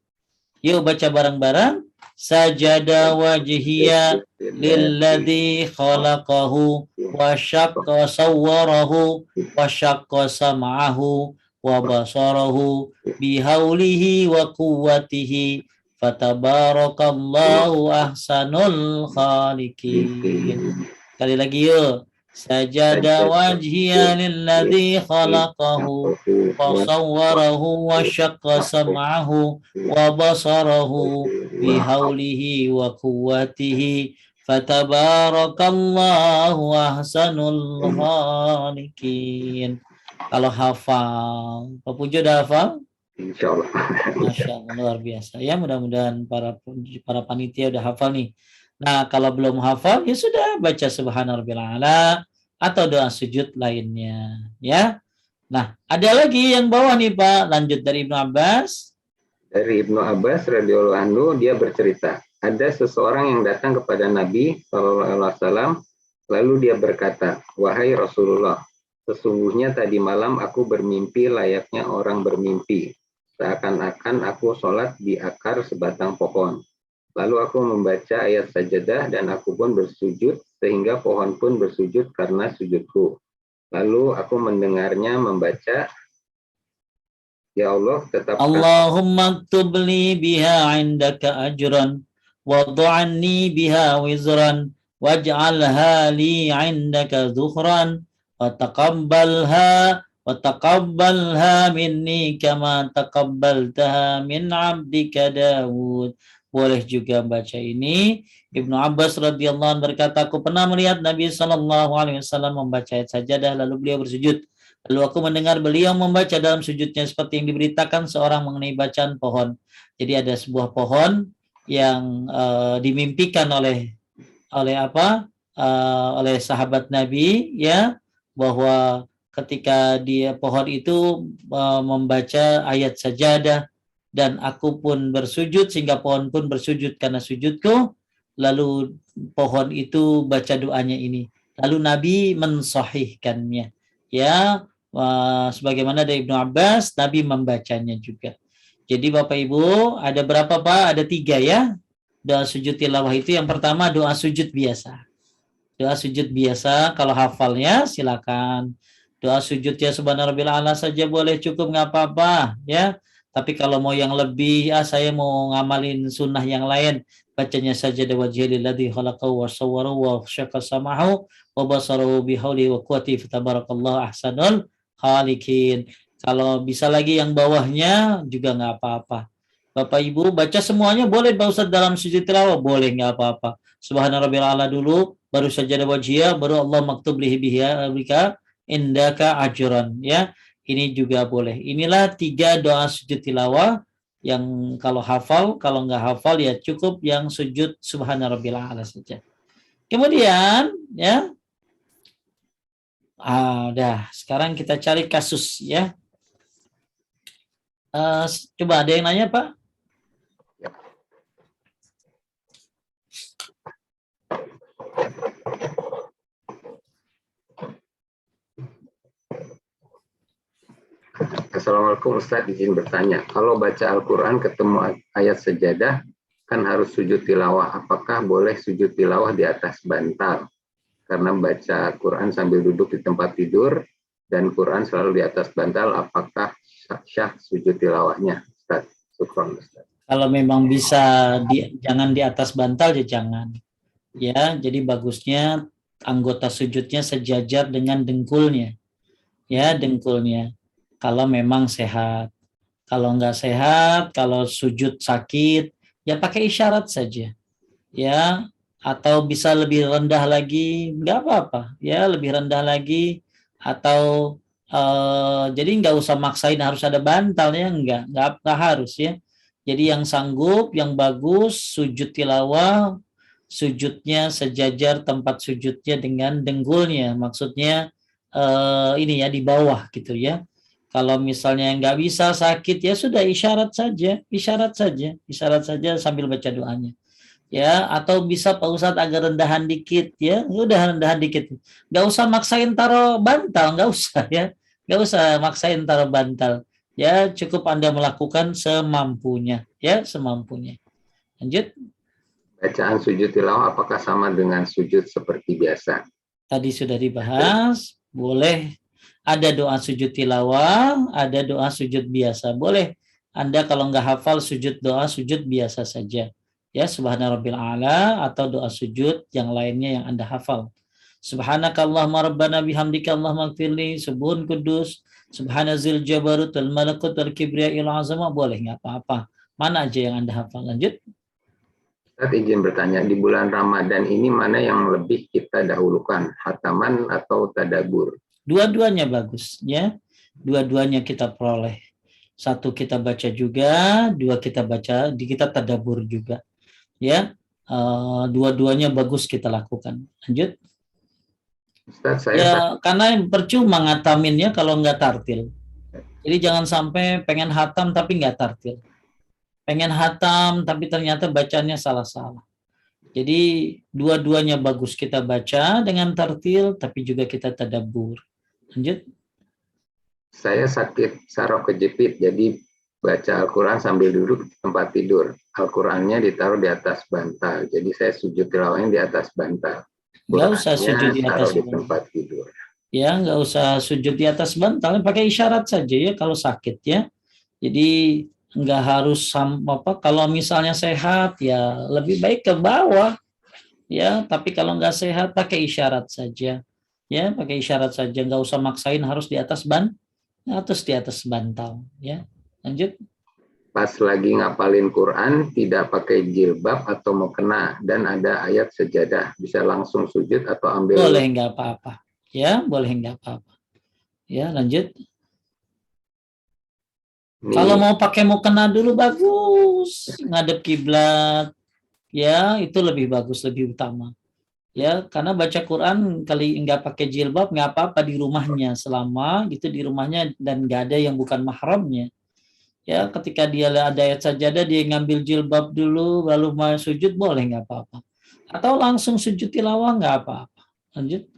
Yuk baca bareng-bareng. Sajada wajhiya lilladzi khalaqahu wa syaqqa sawwarahu wa syaqqa sam'ahu wa basarahu bihaulihi wa quwwatihi fatabarakallahu ahsanul khaliqin. Sekali lagi yuk. Sajada wajhiya lilladzi khalaqahu wa sawwarahu wa syaqqa sam'ahu wa basarahu bihaulihi wa quwwatihi fatabarakallahu ahsanul khaliqin. Kalau hafal, Pak Pujo udah hafal? Insyaallah. Masya Allah, luar biasa. Ya, mudah-mudahan para panitia udah hafal nih. Nah, kalau belum hafal, ya sudah baca subhanarabbiyal a'la, atau doa sujud lainnya, ya. Nah, ada lagi yang bawah nih Pak, lanjut dari Ibnu Abbas. Dari Ibnu Abbas radhiyallahu anhu, dia bercerita, ada seseorang yang datang kepada Nabi SAW, lalu dia berkata, wahai Rasulullah, sesungguhnya tadi malam aku bermimpi layaknya orang bermimpi, seakan-akan aku sholat di akar sebatang pohon. Lalu aku membaca ayat sajadah dan aku pun bersujud, sehingga pohon pun bersujud karena sujudku. Lalu aku mendengarnya membaca, ya Allah, tetapkan Allahumma ktubli biha indaka ajran wadu'anni biha wizran waj'alha li indaka zuhran wa taqabbalha minni kama taqabbaltaha min 'abdika Daud. Boleh juga baca ini. Ibnu Abbas radhiyallahu anhu berkata, aku pernah melihat Nabi SAW membaca ayat sajadah lalu beliau bersujud. Lalu aku mendengar beliau membaca dalam sujudnya seperti yang diberitakan seorang mengenai bacaan pohon. Jadi ada sebuah pohon yang dimimpikan oleh sahabat Nabi, ya, bahwa ketika dia pohon itu membaca ayat sajadah dan aku pun bersujud sehingga pohon pun bersujud karena sujudku, lalu pohon itu baca doanya ini. Lalu Nabi mensahihkannya, ya. Sebagaimana dari Ibnu Abbas, Nabi membacanya juga. Jadi Bapak Ibu, ada berapa Pak? Ada 3 ya. Doa sujud tilawah itu yang pertama doa sujud biasa. Doa sujud biasa, kalau hafalnya silakan. Doa sujudnya subhanarabbil a'la saja boleh, cukup, nggak apa-apa ya. Tapi kalau mau yang lebih, saya mau ngamalin sunnah yang lain, bacanya saja wajhil ladzi khalaqahu wa sawwarahu wa syaqqa samahu wa basarahu bihauli wa quwwati fatabarakallahu ahsanul khaliqin. Kalau bisa lagi yang bawahnya juga nggak apa-apa. Bapak Ibu baca semuanya boleh Pak Ustaz dalam sujud tilawah, boleh, nggak apa-apa. Subhanarabbil a'la dulu, baru sajadah wajhiyah, baru Allah maktub lihi bika indaka ajran, ya. Ini juga boleh. Inilah 3 doa sujud tilawah yang kalau hafal, kalau nggak hafal ya cukup yang sujud subhanarabbil a'la saja. Kemudian ya, udah, sekarang kita cari kasus ya. Coba ada yang nanya Pak? Assalamualaikum Ustaz, izin bertanya. Kalau baca Al-Quran ketemu ayat sejadah, kan harus sujud tilawah. Apakah boleh sujud tilawah di atas bantal? Karena baca Quran sambil duduk di tempat tidur, dan Quran selalu di atas bantal, apakah syah sujud tilawahnya? Ustaz, syukron Ustaz. Kalau memang bisa jangan di atas bantal ya jangan. Ya, jadi bagusnya anggota sujudnya sejajar dengan dengkulnya. Ya, dengkulnya. Kalau memang sehat. Kalau nggak sehat, kalau sujud sakit, ya pakai isyarat saja. Ya, atau bisa lebih rendah lagi, nggak apa-apa. Ya, lebih rendah lagi. Atau jadi nggak usah maksain harus ada bantalnya, nggak harus ya. Jadi yang sanggup, yang bagus, sujud tilawah, sujudnya sejajar tempat sujudnya dengan dengkulnya. Maksudnya ini ya di bawah gitu ya. Kalau misalnya nggak bisa sakit ya sudah isyarat saja sambil baca doanya. Ya, atau bisa Pak Ustadz agak rendahan dikit ya, udah rendahan dikit. Nggak usah maksain taruh bantal, nggak usah ya. Nggak usah maksain taruh bantal. Ya, cukup Anda melakukan semampunya, ya, semampunya. Lanjut. Bacaan sujud tilawah apakah sama dengan sujud seperti biasa? Tadi sudah dibahas, boleh ada doa sujud tilawah, ada doa sujud biasa. Boleh Anda kalau nggak hafal sujud doa sujud biasa saja. Ya, subhanarabbil a'la atau doa sujud yang lainnya yang Anda hafal. Subhanakallahumma rabbana bihamdika Allahumma gfirli subuhun kudus subhanazil jabarut wal malakut wal kibriya'il azama, boleh, nggak apa-apa. Mana aja yang Anda hafal. Lanjut. Saya izin bertanya, di bulan Ramadan ini mana yang lebih kita dahulukan, hataman atau tadabur? Dua-duanya bagus ya. Dua-duanya kita peroleh. Satu kita baca juga, dua kita baca, kita tadabur juga. Ya. Dua-duanya bagus kita lakukan. Lanjut. Ustaz, saya Ya, karena percuma ngataminnya kalau nggak tartil. Jadi jangan sampai pengen hatam tapi nggak tartil. Pengen hatam tapi ternyata bacanya salah-salah. Jadi dua-duanya bagus, kita baca dengan tartil tapi juga kita tadabbur. Lanjut. sakit saraf kejepit, jadi baca Al-Quran sambil duduk di tempat tidur. Al-Qurannya ditaruh di atas bantal. Jadi saya sujud tilawahnya di atas bantal. Nggak usah sujud di Taruh atas di bantal. tempat tidur. Ya, nggak usah sujud di atas bantal, pakai isyarat saja ya kalau sakit ya. Jadi nggak harus apa, kalau misalnya sehat ya lebih baik ke bawah ya, tapi kalau nggak sehat pakai isyarat saja ya, pakai isyarat saja, nggak usah maksain harus di atas di atas bantal ya. Lanjut. Pas lagi ngapalin Quran, tidak pakai jilbab atau mukena, dan ada ayat sejadah, bisa langsung sujud atau ambil? Boleh, nggak apa-apa ya, boleh, nggak apa-apa ya. Lanjut. Ini, kalau mau pakai mukena dulu bagus, ngadep kiblat ya, itu lebih bagus, lebih utama ya, karena baca Quran kali nggak pakai jilbab nggak apa-apa di rumahnya, selama itu di rumahnya dan nggak ada yang bukan mahramnya ya. Ketika dia ada ayat sajadah dia ngambil jilbab dulu lalu mau sujud, boleh, nggak apa-apa, atau langsung sujud tilawah nggak apa-apa. Lanjut.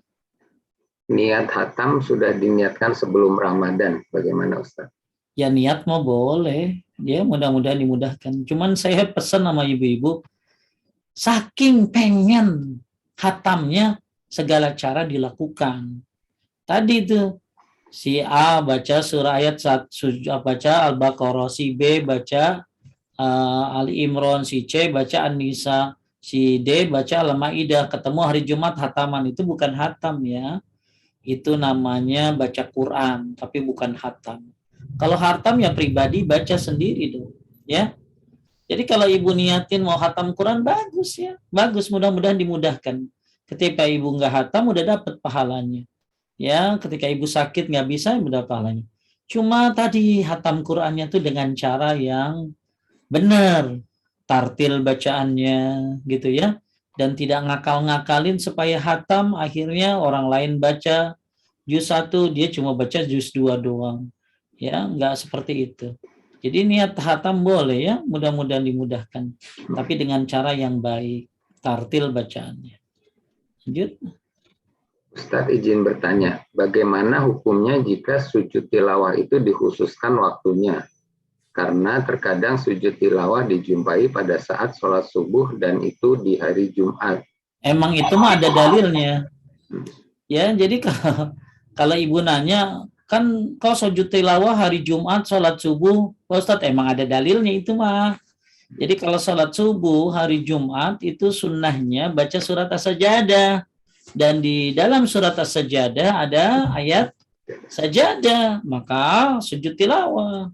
niat hatam sudah diniatkan sebelum Ramadan, bagaimana Ustaz? Ya niat mau boleh ya, mudah-mudahan dimudahkan. Cuman saya pesan sama ibu-ibu, saking pengen hatamnya segala cara dilakukan. Tadi itu si A baca surah ayat 1, baca Al-Baqarah, si B baca Ali Imran, si C baca An-Nisa, si D baca Al-Maidah, ketemu hari Jumat hataman. Itu bukan hatam ya. Itu namanya baca Quran, tapi bukan hatam. Kalau hatam ya pribadi baca sendiri dong, ya. Jadi kalau ibu niatin mau hatam Quran, bagus ya, bagus, mudah-mudahan dimudahkan. Ketika ibu nggak hatam udah dapat pahalanya. Ya, ketika ibu sakit nggak bisa, udah pahalanya. Cuma tadi hatam Qurannya tuh dengan cara yang benar, tartil bacaannya gitu ya, dan tidak ngakal-ngakalin supaya hatam akhirnya orang lain baca juz 1 dia cuma baca juz 2 doang ya, nggak seperti itu. Jadi niat hatam boleh ya, mudah-mudahan dimudahkan, tapi dengan cara yang baik, tartil bacaannya. Lanjut. Ustaz izin bertanya, bagaimana hukumnya jika sujud tilawah itu dikhususkan waktunya? Karena terkadang sujud tilawah dijumpai pada saat sholat subuh dan itu di hari Jumat. Emang itu mah ada dalilnya. Ya, jadi kalau ibu nanya, kan kau sujud tilawah hari Jumat sholat subuh, Pak Ustadz, emang ada dalilnya itu mah. Jadi kalau sholat subuh hari Jumat itu sunnahnya baca surat As-Sajadah. Dan di dalam surat As-Sajadah ada ayat sajadah, maka sujud tilawah.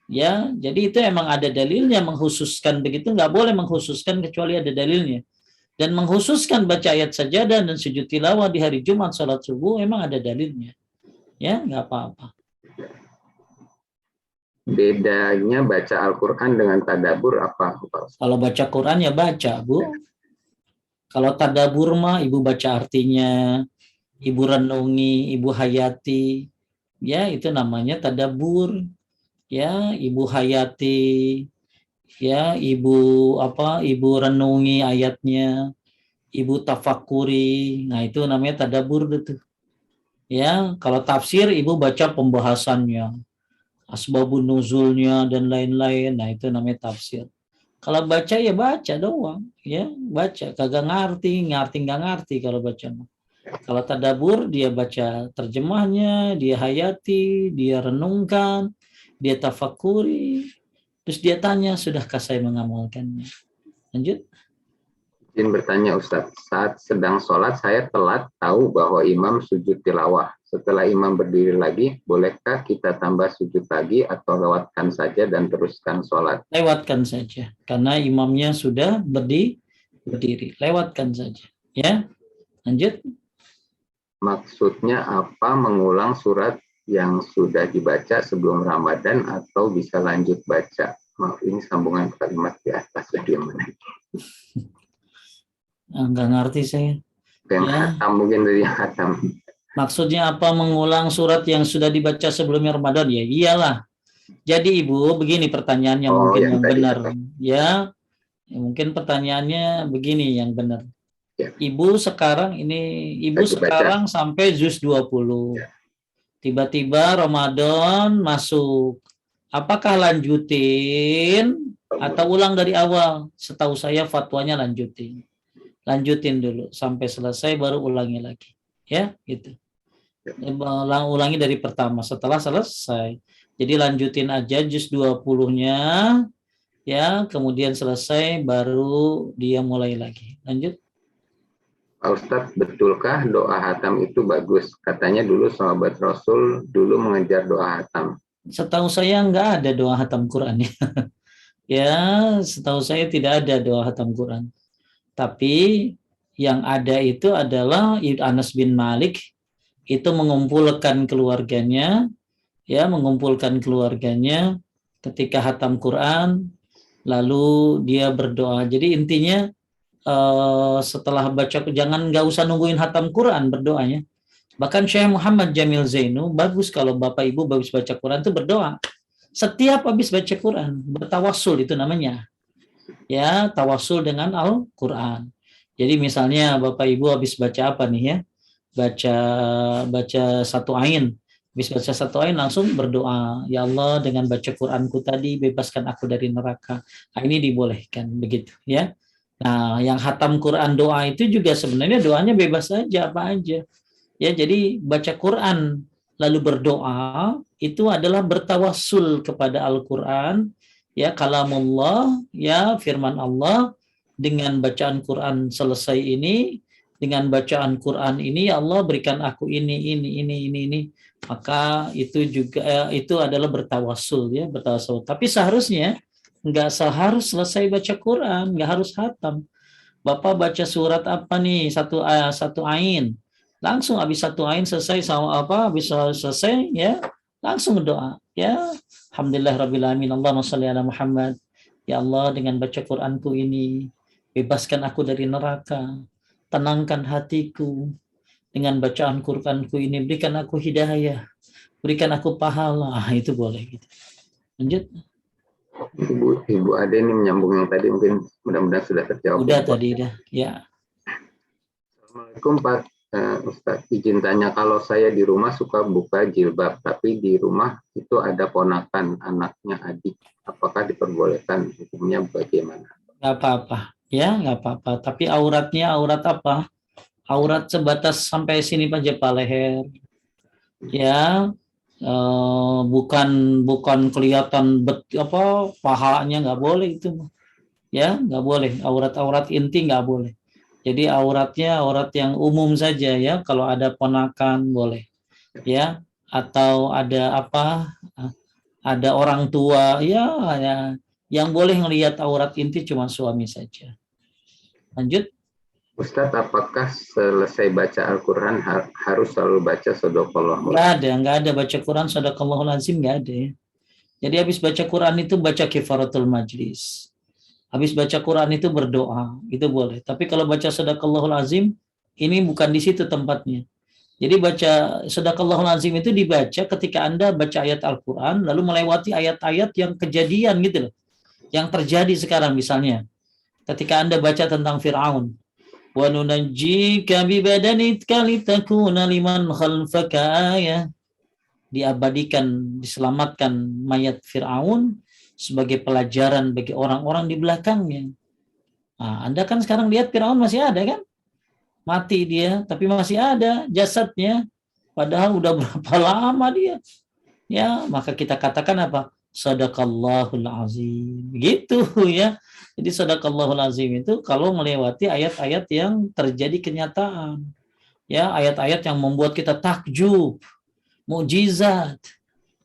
Ya, jadi itu emang ada dalilnya mengkhususkan begitu, nggak boleh mengkhususkan kecuali ada dalilnya. Dan mengkhususkan baca ayat sajadah dan sujud tilawah di hari Jumat sholat subuh emang ada dalilnya. Ya, nggak apa-apa. Bedanya baca Al-Quran dengan tadabbur apa? Kalau baca Quran ya baca, Bu. Kalau tadabbur mah ibu baca artinya, ibu renungi, ibu hayati. Ya, itu namanya tadabbur. Ya, ibu hayati. Ya, ibu renungi ayatnya, ibu tafakuri. Nah, itu namanya tadabbur itu. Ya, kalau tafsir ibu baca pembahasannya, asbabun nuzulnya dan lain-lain. Nah, itu namanya tafsir. Kalau baca ya baca doang, ya, baca. Kagak ngerti nggak ngerti kalau baca. Kalau tadabbur dia baca terjemahnya, dia hayati, dia renungkan, dia tafakuri, terus dia tanya, sudahkah saya mengamalkannya? Lanjut. Izin bertanya Ustadz, saat sedang sholat saya telat tahu bahwa imam sujud tilawah. Setelah imam berdiri lagi, bolehkah kita tambah sujud lagi atau lewatkan saja dan teruskan sholat? Lewatkan saja, karena imamnya sudah berdiri. Lewatkan saja. Ya, lanjut. Maksudnya apa mengulang surat yang sudah dibaca sebelum Ramadan atau bisa lanjut baca? Maaf, ini sambungan kalimat di atas yang mana? Nggak ngerti saya. Yang Ya. khatam mungkin dari yang khatam. Maksudnya apa mengulang surat yang sudah dibaca sebelumnya Ramadan? Ya iyalah. Jadi Ibu, begini pertanyaannya Oh, mungkin yang yang tadi benar. apa? Ya, mungkin pertanyaannya begini yang benar. Ya, Ibu lagi baca. sekarang sampai juz 20. Ya. Tiba-tiba Ramadan masuk. Apakah lanjutin atau ulang dari awal? Setahu saya fatwanya lanjutin. Lanjutin dulu sampai selesai baru ulangi lagi. Ya, gitu. Ulangi dari pertama setelah selesai. Jadi lanjutin aja juz 20-nya ya, kemudian selesai baru dia mulai lagi. Lanjut. Pak Ustadz, betulkah doa hatam itu bagus? Katanya dulu sahabat Rasul dulu mengejar doa hatam. Setahu saya nggak ada doa hatam Quran ya. Ya, setahu saya tidak ada doa hatam Quran. Tapi yang ada itu adalah Anas bin Malik itu mengumpulkan keluarganya ketika hatam Quran, lalu dia berdoa. Jadi intinya setelah baca, nggak usah nungguin hatam Quran berdoanya. Bahkan Syekh Muhammad Jamil Zainu, bagus kalau Bapak Ibu habis baca Quran itu berdoa. Setiap habis baca Quran, bertawassul itu namanya. Ya, tawassul dengan Al-Quran. Jadi misalnya Bapak Ibu habis baca apa nih ya? Baca satu ain. Habis baca satu ain langsung berdoa, ya Allah dengan baca Quranku tadi bebaskan aku dari neraka. Nah, ini dibolehkan begitu ya. Nah, yang hatam Quran doa itu juga sebenarnya doanya bebas saja apa aja. Ya, jadi baca Quran lalu berdoa itu adalah bertawassul kepada Al-Quran, ya kalamullah, ya firman Allah. Dengan bacaan Quran selesai ini, dengan bacaan Quran ini ya Allah berikan aku ini. Maka itu juga itu adalah bertawassul ya, bertawassul. Tapi seharusnya nggak seharus selesai baca Quran, nggak harus hatam. Bapak baca surat apa nih? Satu ain. Langsung habis satu ain selesai sama apa? Habis selesai ya, langsung berdoa. Ya, alhamdulillah rabbil alamin. Allahumma shalli ala Muhammad. Ya Allah, dengan baca Quranku ini bebaskan aku dari neraka. Tenangkan hatiku. Dengan bacaan Quranku ini berikan aku hidayah. Berikan aku pahala. Itu boleh gitu. Lanjut. Ibu Ade ini menyambung yang tadi, mungkin mudah-mudahan sudah terjawab. Udah tadi dah. Ya. Assalamualaikum Pak Ustadz, izin tanya, kalau saya di rumah suka buka jilbab, tapi di rumah itu ada ponakan, anaknya adik, apakah diperbolehkan? Hukumnya bagaimana? Nggak apa-apa. Ya, nggak apa-apa. Tapi auratnya aurat apa? Aurat sebatas sampai sini aja, Pak, leher. Ya, bukan kelihatan pahanya, nggak boleh itu. Ya, nggak boleh. Aurat inti nggak boleh. Jadi auratnya aurat yang umum saja ya. Kalau ada ponakan boleh. Ya, atau ada ada orang tua ya, yang boleh ngelihat aurat inti cuma suami saja. Lanjut. Ustadz, apakah selesai baca Al-Quran harus selalu baca Sadaqallahul Azim? Nggak ada baca Quran Sadaqallahul Azim, nggak ada ya. Jadi habis baca Quran itu baca kifaratul majlis. Habis baca Quran itu berdoa, itu boleh. Tapi kalau baca Sadaqallahul Azim, ini bukan di situ tempatnya. Jadi baca Sadaqallahul Azim itu dibaca ketika Anda baca ayat Al-Quran, lalu melewati ayat-ayat yang kejadian gitu loh. Yang terjadi sekarang misalnya. Ketika Anda baca tentang Fir'aun, wa nunajjika bi badanika litakuna liman khalfaka ayah. Diabadikan, diselamatkan mayat Fir'aun sebagai pelajaran bagi orang-orang di belakangnya. Nah, Anda kan sekarang lihat Fir'aun masih ada kan? Mati dia, tapi masih ada jasadnya. Padahal udah berapa lama dia. Ya, maka kita katakan apa? Sadaqallahul Azim. Gitu ya. Jadi Sadaqallahul Azim itu kalau melewati ayat-ayat yang terjadi kenyataan. Ya, ayat-ayat yang membuat kita takjub, mukjizat.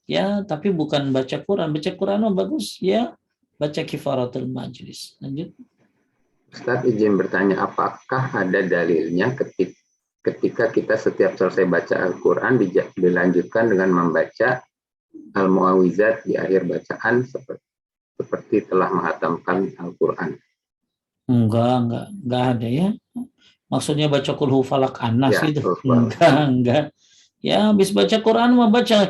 Ya, tapi bukan baca Quran. Baca Quran bagus ya. Baca kifaratul majlis. Lanjut. Ustadz, izin bertanya, apakah ada dalilnya ketika kita setiap selesai baca Al-Quran dilanjutkan dengan membaca Al-Mu'awizat di akhir bacaan seperti telah menghatamkan Al-Quran? Enggak ada ya. Maksudnya baca Qul Falak Anas Ya, gitu? Qul Enggak. Ya, habis baca Quran mau baca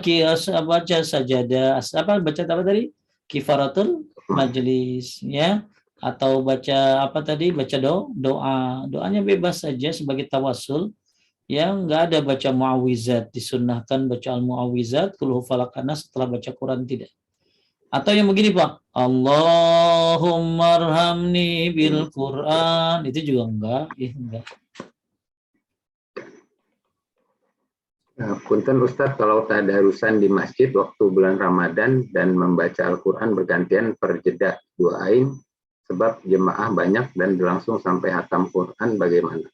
baca sajadah, baca apa tadi? Kifaratul majlis, ya. Atau baca apa tadi? Baca doa. Doanya bebas saja sebagai tawasul. Ya, enggak ada baca muawwizat, disunnahkan baca al-muawwizat, Qul Falak Anas setelah baca Quran tidak. Atau yang begini, Pak. Allahumma arhamni bil Quran. Itu juga enggak, enggak. Punten Ustadz, kalau tadarusan di masjid waktu bulan Ramadan dan membaca Al-Quran bergantian per jeda duain, sebab jemaah banyak dan berlangsung sampai hatam Quran, bagaimana?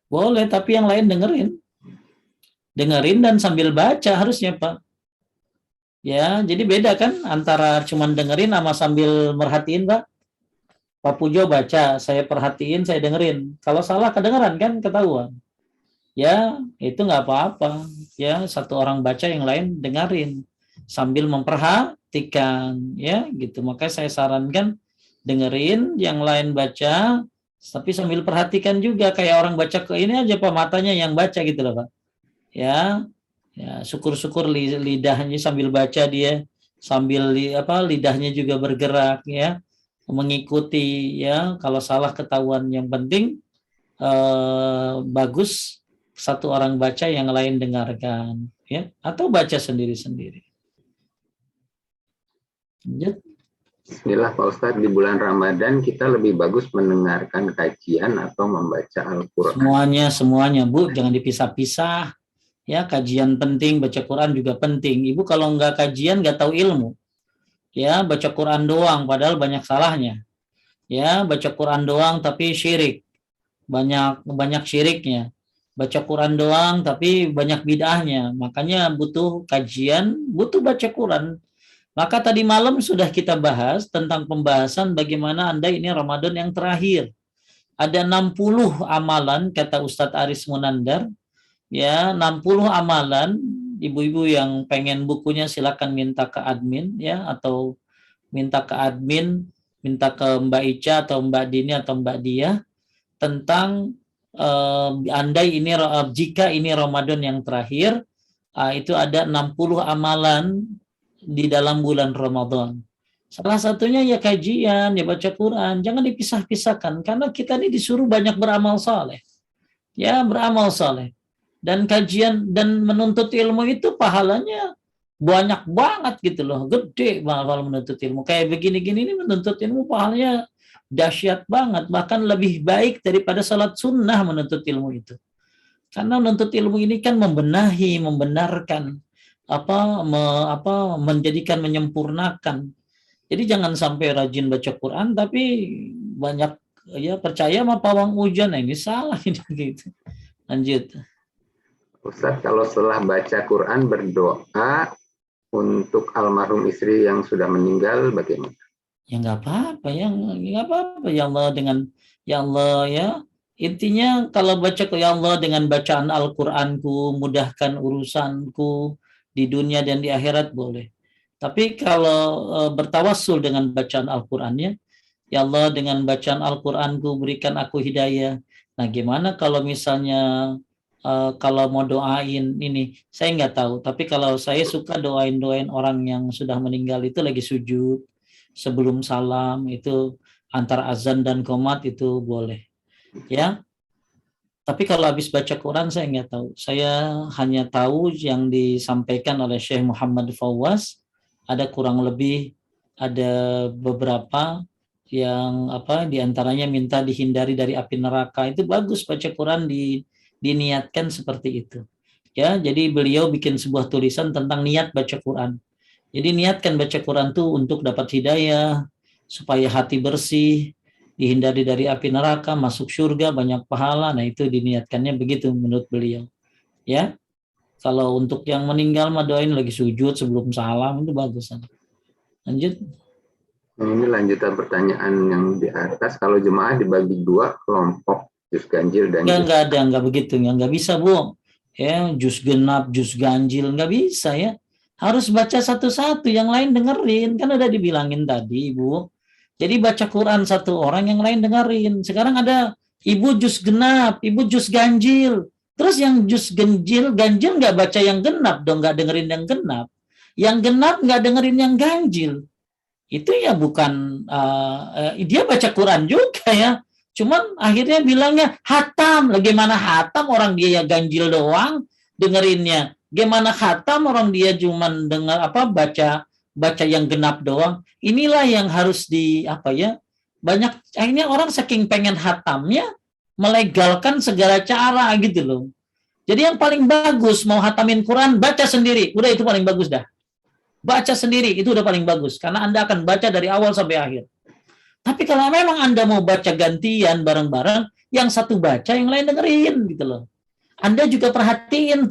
Boleh, tapi yang lain dengerin dan sambil baca harusnya, Pak. Ya, jadi beda kan antara cuman dengerin sama sambil merhatiin, Pak. Pak Pujo baca, saya perhatiin, saya dengerin. Kalau salah kedengeran kan ketahuan. Ya, itu nggak apa-apa. Ya, satu orang baca, yang lain dengerin sambil memperhatikan, ya, gitu. Makanya saya sarankan dengerin, yang lain baca, tapi sambil perhatikan juga, kayak orang baca ke ini aja, Pak, matanya yang baca gitu loh, Pak. Ya, syukur-syukur lidahnya sambil baca dia, sambil lidahnya juga bergerak, ya, mengikuti, ya. Kalau salah ketahuan, yang penting bagus satu orang baca, yang lain dengarkan, ya, atau baca sendiri-sendiri. Lanjut. Bismillah Pak Ustadz, di bulan Ramadan kita lebih bagus mendengarkan kajian atau membaca Al-Quran? Semuanya Bu, jangan dipisah-pisah. Ya, kajian penting, baca Quran juga penting. Ibu kalau nggak kajian nggak tahu ilmu. Ya, baca Quran doang padahal banyak salahnya. Ya, baca Quran doang tapi syirik. Banyak syiriknya. Baca Quran doang tapi banyak bid'ahnya. Makanya butuh kajian, butuh baca Quran. Maka tadi malam sudah kita bahas tentang pembahasan bagaimana Anda ini Ramadan yang terakhir. Ada 60 amalan kata Ustadz Aris Munandar. Ya, 60 amalan. Ibu-ibu yang pengen bukunya silakan minta ke admin, ya, atau minta ke admin, minta ke Mbak Ica atau Mbak Dini atau Mbak Dia tentang andai ini jika ini Ramadan yang terakhir, itu ada 60 amalan di dalam bulan Ramadan. Salah satunya ya kajian, ya baca Quran. Jangan dipisah-pisahkan karena kita ini disuruh banyak beramal saleh. Ya, beramal saleh. Dan kajian dan menuntut ilmu itu pahalanya banyak banget gitu loh, gede kalau menuntut ilmu. Kayak begini-gini ini menuntut ilmu pahalanya dahsyat banget, bahkan lebih baik daripada salat sunnah menuntut ilmu itu. Karena menuntut ilmu ini kan membenahi, membenarkan, menjadikan, menyempurnakan. Jadi jangan sampai rajin baca Quran tapi banyak ya percaya sama pawang hujan. Nah, ini salah ini gitu. Lanjut. Ustadz, kalau setelah baca Quran berdoa untuk almarhum istri yang sudah meninggal, bagaimana? Ya nggak apa-apa, ya Allah ya Allah, ya. Intinya kalau baca ya Allah dengan bacaan Al-Qur'anku, mudahkan urusanku di dunia dan di akhirat, boleh. Tapi kalau bertawassul dengan bacaan Al-Qur'annya, ya Allah dengan bacaan Al-Qur'anku berikan aku hidayah. Nah, gimana kalau misalnya kalau mau doain ini, saya nggak tahu. Tapi kalau saya suka doain orang yang sudah meninggal itu lagi sujud sebelum salam, itu antara azan dan qomat itu boleh. Ya. Tapi kalau habis baca Quran saya nggak tahu. Saya hanya tahu yang disampaikan oleh Syekh Muhammad Fawaz, ada kurang lebih ada beberapa yang diantaranya minta dihindari dari api neraka. Itu bagus baca Quran diniatkan seperti itu. Ya, jadi beliau bikin sebuah tulisan tentang niat baca Quran. Jadi niatkan baca Quran tuh untuk dapat hidayah, supaya hati bersih, dihindari dari api neraka, masuk surga, banyak pahala. Nah, itu diniatkannya begitu menurut beliau. Ya. Kalau untuk yang meninggal mah doain lagi sujud sebelum salam, itu bagus. Lanjut. Ini lanjutan pertanyaan yang di atas. Kalau jemaah dibagi dua kelompok, jus ganjil dan nggak begitu, nggak bisa Bu. Ya, jus genap, jus ganjil nggak bisa ya. Harus baca satu-satu, yang lain dengerin, kan udah dibilangin tadi Bu. Jadi baca Quran satu orang, yang lain dengerin. Sekarang ada Ibu juz genap, ibu juz ganjil. Terus yang juz ganjil nggak baca yang genap dong, nggak dengerin yang genap. Yang genap nggak dengerin yang ganjil. Itu ya bukan, dia baca Quran juga ya. Cuman akhirnya bilangnya hatam. Bagaimana hatam, orang dia ya ganjil doang dengerinnya. Gimana hatam, orang dia cuman dengar baca yang genap doang. Inilah yang harus banyak akhirnya orang saking pengen hatamnya melegalkan segala cara gitu loh. Jadi yang paling bagus mau hatamin Quran, baca sendiri. Udah, itu paling bagus dah. Baca sendiri itu udah paling bagus karena Anda akan baca dari awal sampai akhir. Tapi kalau memang Anda mau baca gantian bareng-bareng, yang satu baca, yang lain dengerin gitu loh. Anda juga perhatiin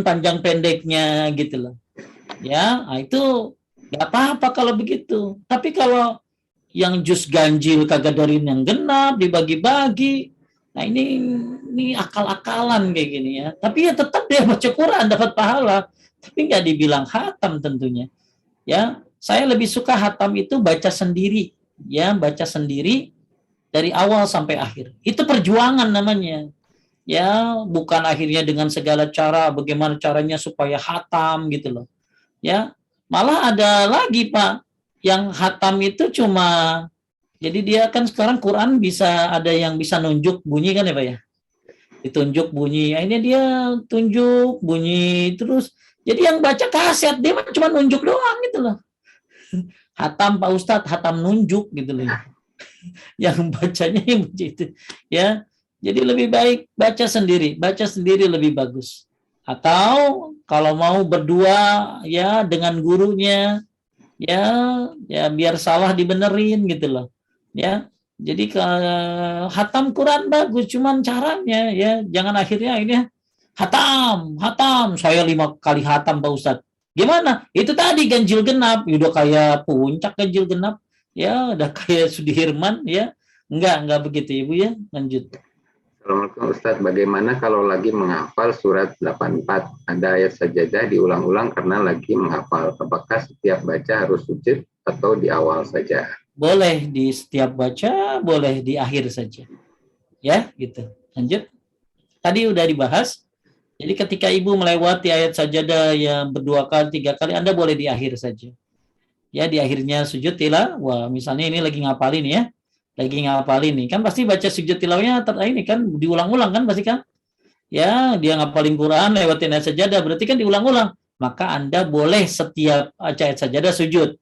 panjang pendeknya gitu loh. Ya, itu nggak apa-apa kalau begitu. Tapi kalau yang jus ganjil kagak darin yang genap dibagi-bagi, nah ini akal-akalan kayak gini ya. Tapi ya tetap dia baca Quran dapat pahala, tapi nggak dibilang hatam tentunya. Ya, saya lebih suka hatam itu baca sendiri, ya, baca sendiri dari awal sampai akhir. Itu perjuangan namanya. Ya, bukan akhirnya dengan segala cara bagaimana caranya supaya hatam gitu loh. Ya, malah ada lagi Pak yang hatam itu cuma, jadi dia kan sekarang Quran bisa ada yang bisa nunjuk bunyi kan ya Pak ya, ditunjuk bunyi, akhirnya dia tunjuk bunyi terus, jadi yang baca kaset dia cuma nunjuk doang gitu loh. Hatam Pak Ustadz, hatam nunjuk gitu loh. Yang bacanya yang begitu ya. Jadi lebih baik baca sendiri lebih bagus. Atau kalau mau berdua ya dengan gurunya, ya biar salah dibenerin gitu loh. Ya. Jadi hatam Quran bagus, cuman caranya ya jangan akhirnya hatam saya 5 kali hatam Pak Ustadz. Gimana? Itu tadi ganjil genap, udah kayak puncak ganjil genap. Ya, udah kayak Sudirman ya. Enggak begitu Ibu ya. Lanjut. Assalamualaikum Ustaz, bagaimana kalau lagi menghafal surat 84, ada ayat sajadah diulang-ulang karena lagi menghafal, apakah setiap baca harus sujud atau di awal saja? Boleh di setiap baca, boleh di akhir saja. Ya, gitu. Lanjut. Tadi udah dibahas. Jadi ketika Ibu melewati ayat sajadah yang berdua kali, 3 kali, Anda boleh di akhir saja. Ya, di akhirnya sujud tilawah. Misalnya ini lagi ngapalin ya. Lagi ngapalin nih, kan pasti baca sujud tilawahnya ini kan diulang-ulang kan pasti kan? Ya, dia ngapalin Quran lewatin ayat sajadah, berarti kan diulang-ulang. Maka Anda boleh setiap ayat sajadah sujud.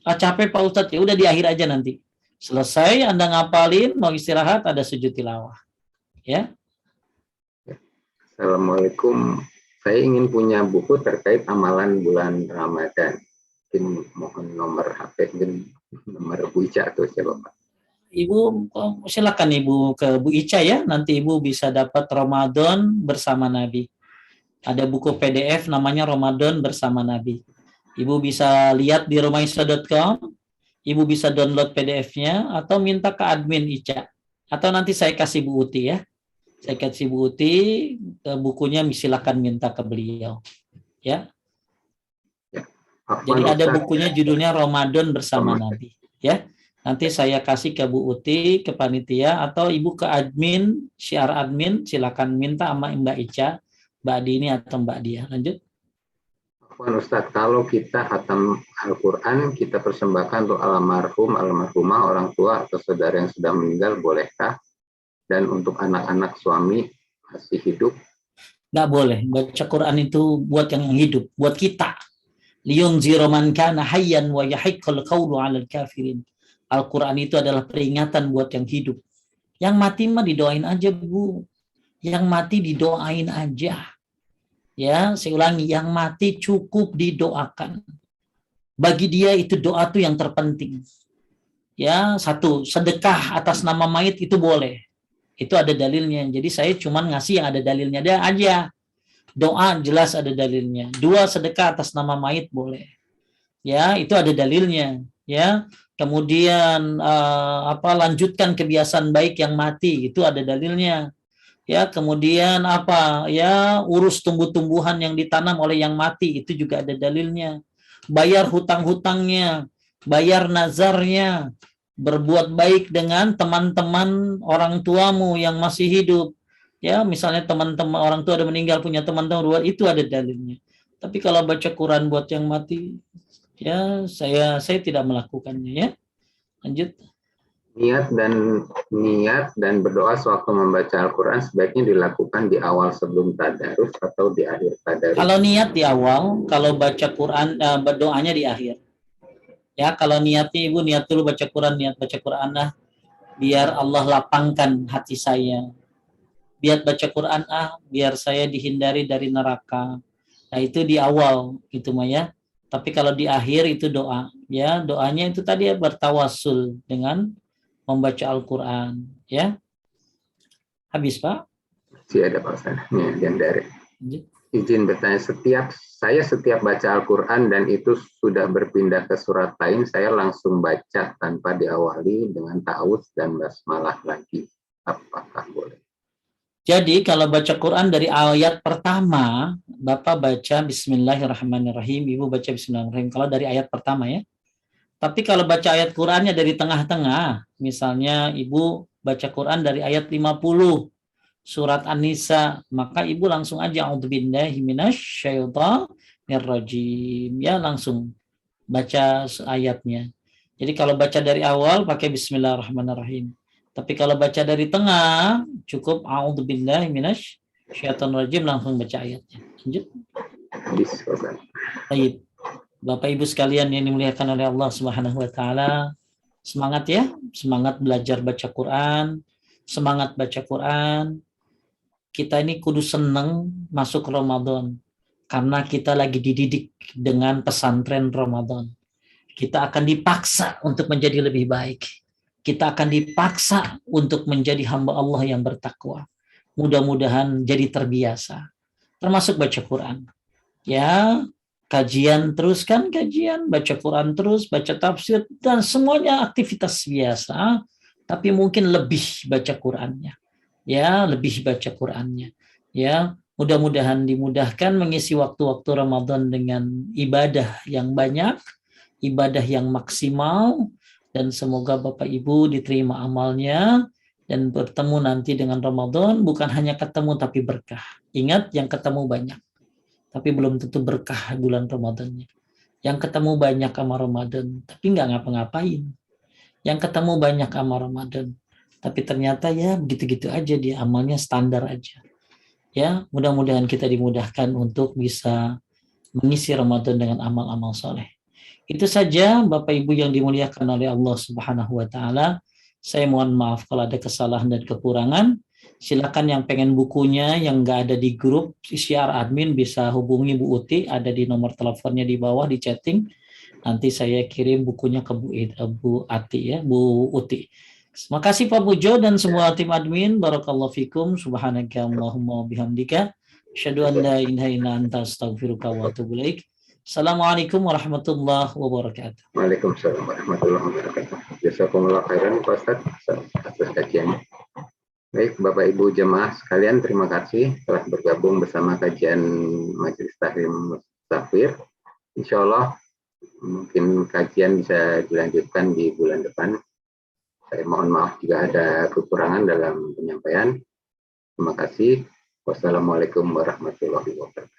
Capek Pak Ustadz, ya udah di akhir aja nanti. Selesai Anda ngapalin, mau istirahat ada sujud tilawah. Ya. Assalamualaikum. Saya ingin punya buku terkait amalan bulan Ramadan. Mungkin mohon nomor HP dan nomor Bu Ica atau siapa Pak? Ibu silakan Ibu ke Bu Ica ya, nanti Ibu bisa dapat Ramadan bersama Nabi. Ada buku PDF namanya Ramadan bersama Nabi. Ibu bisa lihat di romaisa.com, Ibu bisa download PDF-nya atau minta ke admin Ica. Atau nanti saya kasih Bu Uti ya. Saya kasih Bu Uti bukunya, silakan minta ke beliau. Ya. Jadi ada bukunya judulnya Ramadan bersama Nabi, ya. Nanti saya kasih ke Bu Uti, ke panitia, atau Ibu ke admin, syiar admin, silakan minta sama Mbak Ica, Mbak Dini atau Mbak Dia. Lanjut. Ustadz, kalau kita khatam Al-Quran, kita persembahkan untuk almarhum, almarhumah, orang tua atau saudara yang sudah meninggal, bolehkah? Dan untuk anak-anak suami masih hidup? Nggak boleh. Baca Quran itu buat yang hidup, buat kita. Liyunzira man kana hayyan wa yahiqqal qawlu 'alal kafirin. Al-Quran itu adalah peringatan buat yang hidup. Yang mati mah didoain aja Bu. Yang mati didoain aja. Ya, saya ulangi, yang mati cukup didoakan. Bagi dia itu doa tuh yang terpenting. Ya, satu, sedekah atas nama mayit itu boleh. Itu ada dalilnya. Jadi saya cuma ngasih yang ada dalilnya aja. Doa jelas ada dalilnya. 2, sedekah atas nama mayit boleh. Ya, itu ada dalilnya. Ya, kemudian lanjutkan kebiasaan baik yang mati, itu ada dalilnya. Ya, kemudian urus tumbuh-tumbuhan yang ditanam oleh yang mati, itu juga ada dalilnya. Bayar hutang-hutangnya, bayar nazarnya, berbuat baik dengan teman-teman orang tuamu yang masih hidup. Ya, misalnya teman-teman orang tua ada meninggal punya teman-teman itu ada dalilnya. Tapi kalau baca Quran buat yang mati, ya saya tidak melakukannya ya. Lanjut. Niat dan berdoa sewaktu membaca Al-Quran sebaiknya dilakukan di awal sebelum tadarus atau di akhir tadarus. Kalau niat di awal, kalau baca Quran berdoanya di akhir. Ya, kalau niatnya ibu niat dulu baca Quran, niat baca Quran biar Allah lapangkan hati saya. Biar baca Quran biar saya dihindari dari neraka. Nah, itu di awal gitu mah ya. Tapi kalau di akhir itu doa. Ya, doanya itu tadi ya bertawasul dengan membaca Al-Quran. Ya. Habis, Pak? Masih ada Pak Ustaz. Yang dari izin bertanya, setiap baca Al-Quran dan itu sudah berpindah ke surat lain, saya langsung baca tanpa diawali dengan ta'awudz dan basmalah lagi. Apakah boleh? Jadi kalau baca Quran dari ayat pertama, Bapak baca Bismillahirrahmanirrahim, Ibu baca Bismillahirrahmanirrahim. Kalau dari ayat pertama ya. Tapi kalau baca ayat Qurannya dari tengah-tengah, misalnya Ibu baca Quran dari ayat 50, surat An-Nisa, maka Ibu langsung aja a'udzubillahi minasyaitonirrajim. Ya, langsung baca ayatnya. Jadi kalau baca dari awal pakai Bismillahirrahmanirrahim. Tapi kalau baca dari tengah cukup a'udzubillahi minasyaitonirrajim langsung baca ayatnya. Lanjut. Baik. Bapak Ibu sekalian yang dimuliakan oleh Allah Subhanahu wa taala, semangat ya, semangat belajar baca Quran, semangat baca Quran. Kita ini kudu seneng masuk Ramadan karena kita lagi dididik dengan pesantren Ramadan. Kita akan dipaksa untuk menjadi lebih baik. Kita akan dipaksa untuk menjadi hamba Allah yang bertakwa. Mudah-mudahan jadi terbiasa. Termasuk baca Quran. Ya, kajian terus kan, kajian, baca Quran terus, baca tafsir, dan semuanya aktivitas biasa. Tapi mungkin lebih baca Qurannya. Ya, lebih baca Qurannya. Ya, mudah-mudahan dimudahkan mengisi waktu-waktu Ramadan dengan ibadah yang banyak, ibadah yang maksimal, dan semoga Bapak Ibu diterima amalnya dan bertemu nanti dengan Ramadan bukan hanya ketemu tapi berkah. Ingat, yang ketemu banyak tapi belum tentu berkah bulan Ramadannya. Yang ketemu banyak sama Ramadan tapi nggak ngapa-ngapain. Yang ketemu banyak sama Ramadan tapi ternyata ya begitu-gitu aja, dia amalnya standar aja. Ya, mudah-mudahan kita dimudahkan untuk bisa mengisi Ramadan dengan amal-amal soleh. Itu saja Bapak Ibu yang dimuliakan oleh Allah Subhanahu wa taala. Saya mohon maaf kalau ada kesalahan dan kekurangan. Silakan yang pengen bukunya yang nggak ada di grup siar admin bisa hubungi Bu Uti, ada di nomor teleponnya di bawah di chatting. Nanti saya kirim bukunya ke Bu Ati ya, Bu Uti. Terima kasih Pak Bujo dan semua tim admin. Barakallahu fikum. Subhanaka Allahumma bihamdika. Asyhadu an la ilaha illa anta astaghfiruka wa atubu ilaik. Assalamualaikum warahmatullahi wabarakatuh. Waalaikumsalam warahmatullahi wabarakatuh. Jazakumullah khairan Pak Ustaz atas kajiannya. Baik Bapak Ibu jemaah sekalian, terima kasih telah bergabung bersama kajian Majelis Tahlim Mustafir. Insya Allah mungkin kajian bisa dilanjutkan di bulan depan. Saya mohon maaf jika ada kekurangan dalam penyampaian. Terima kasih. Wassalamualaikum warahmatullahi wabarakatuh.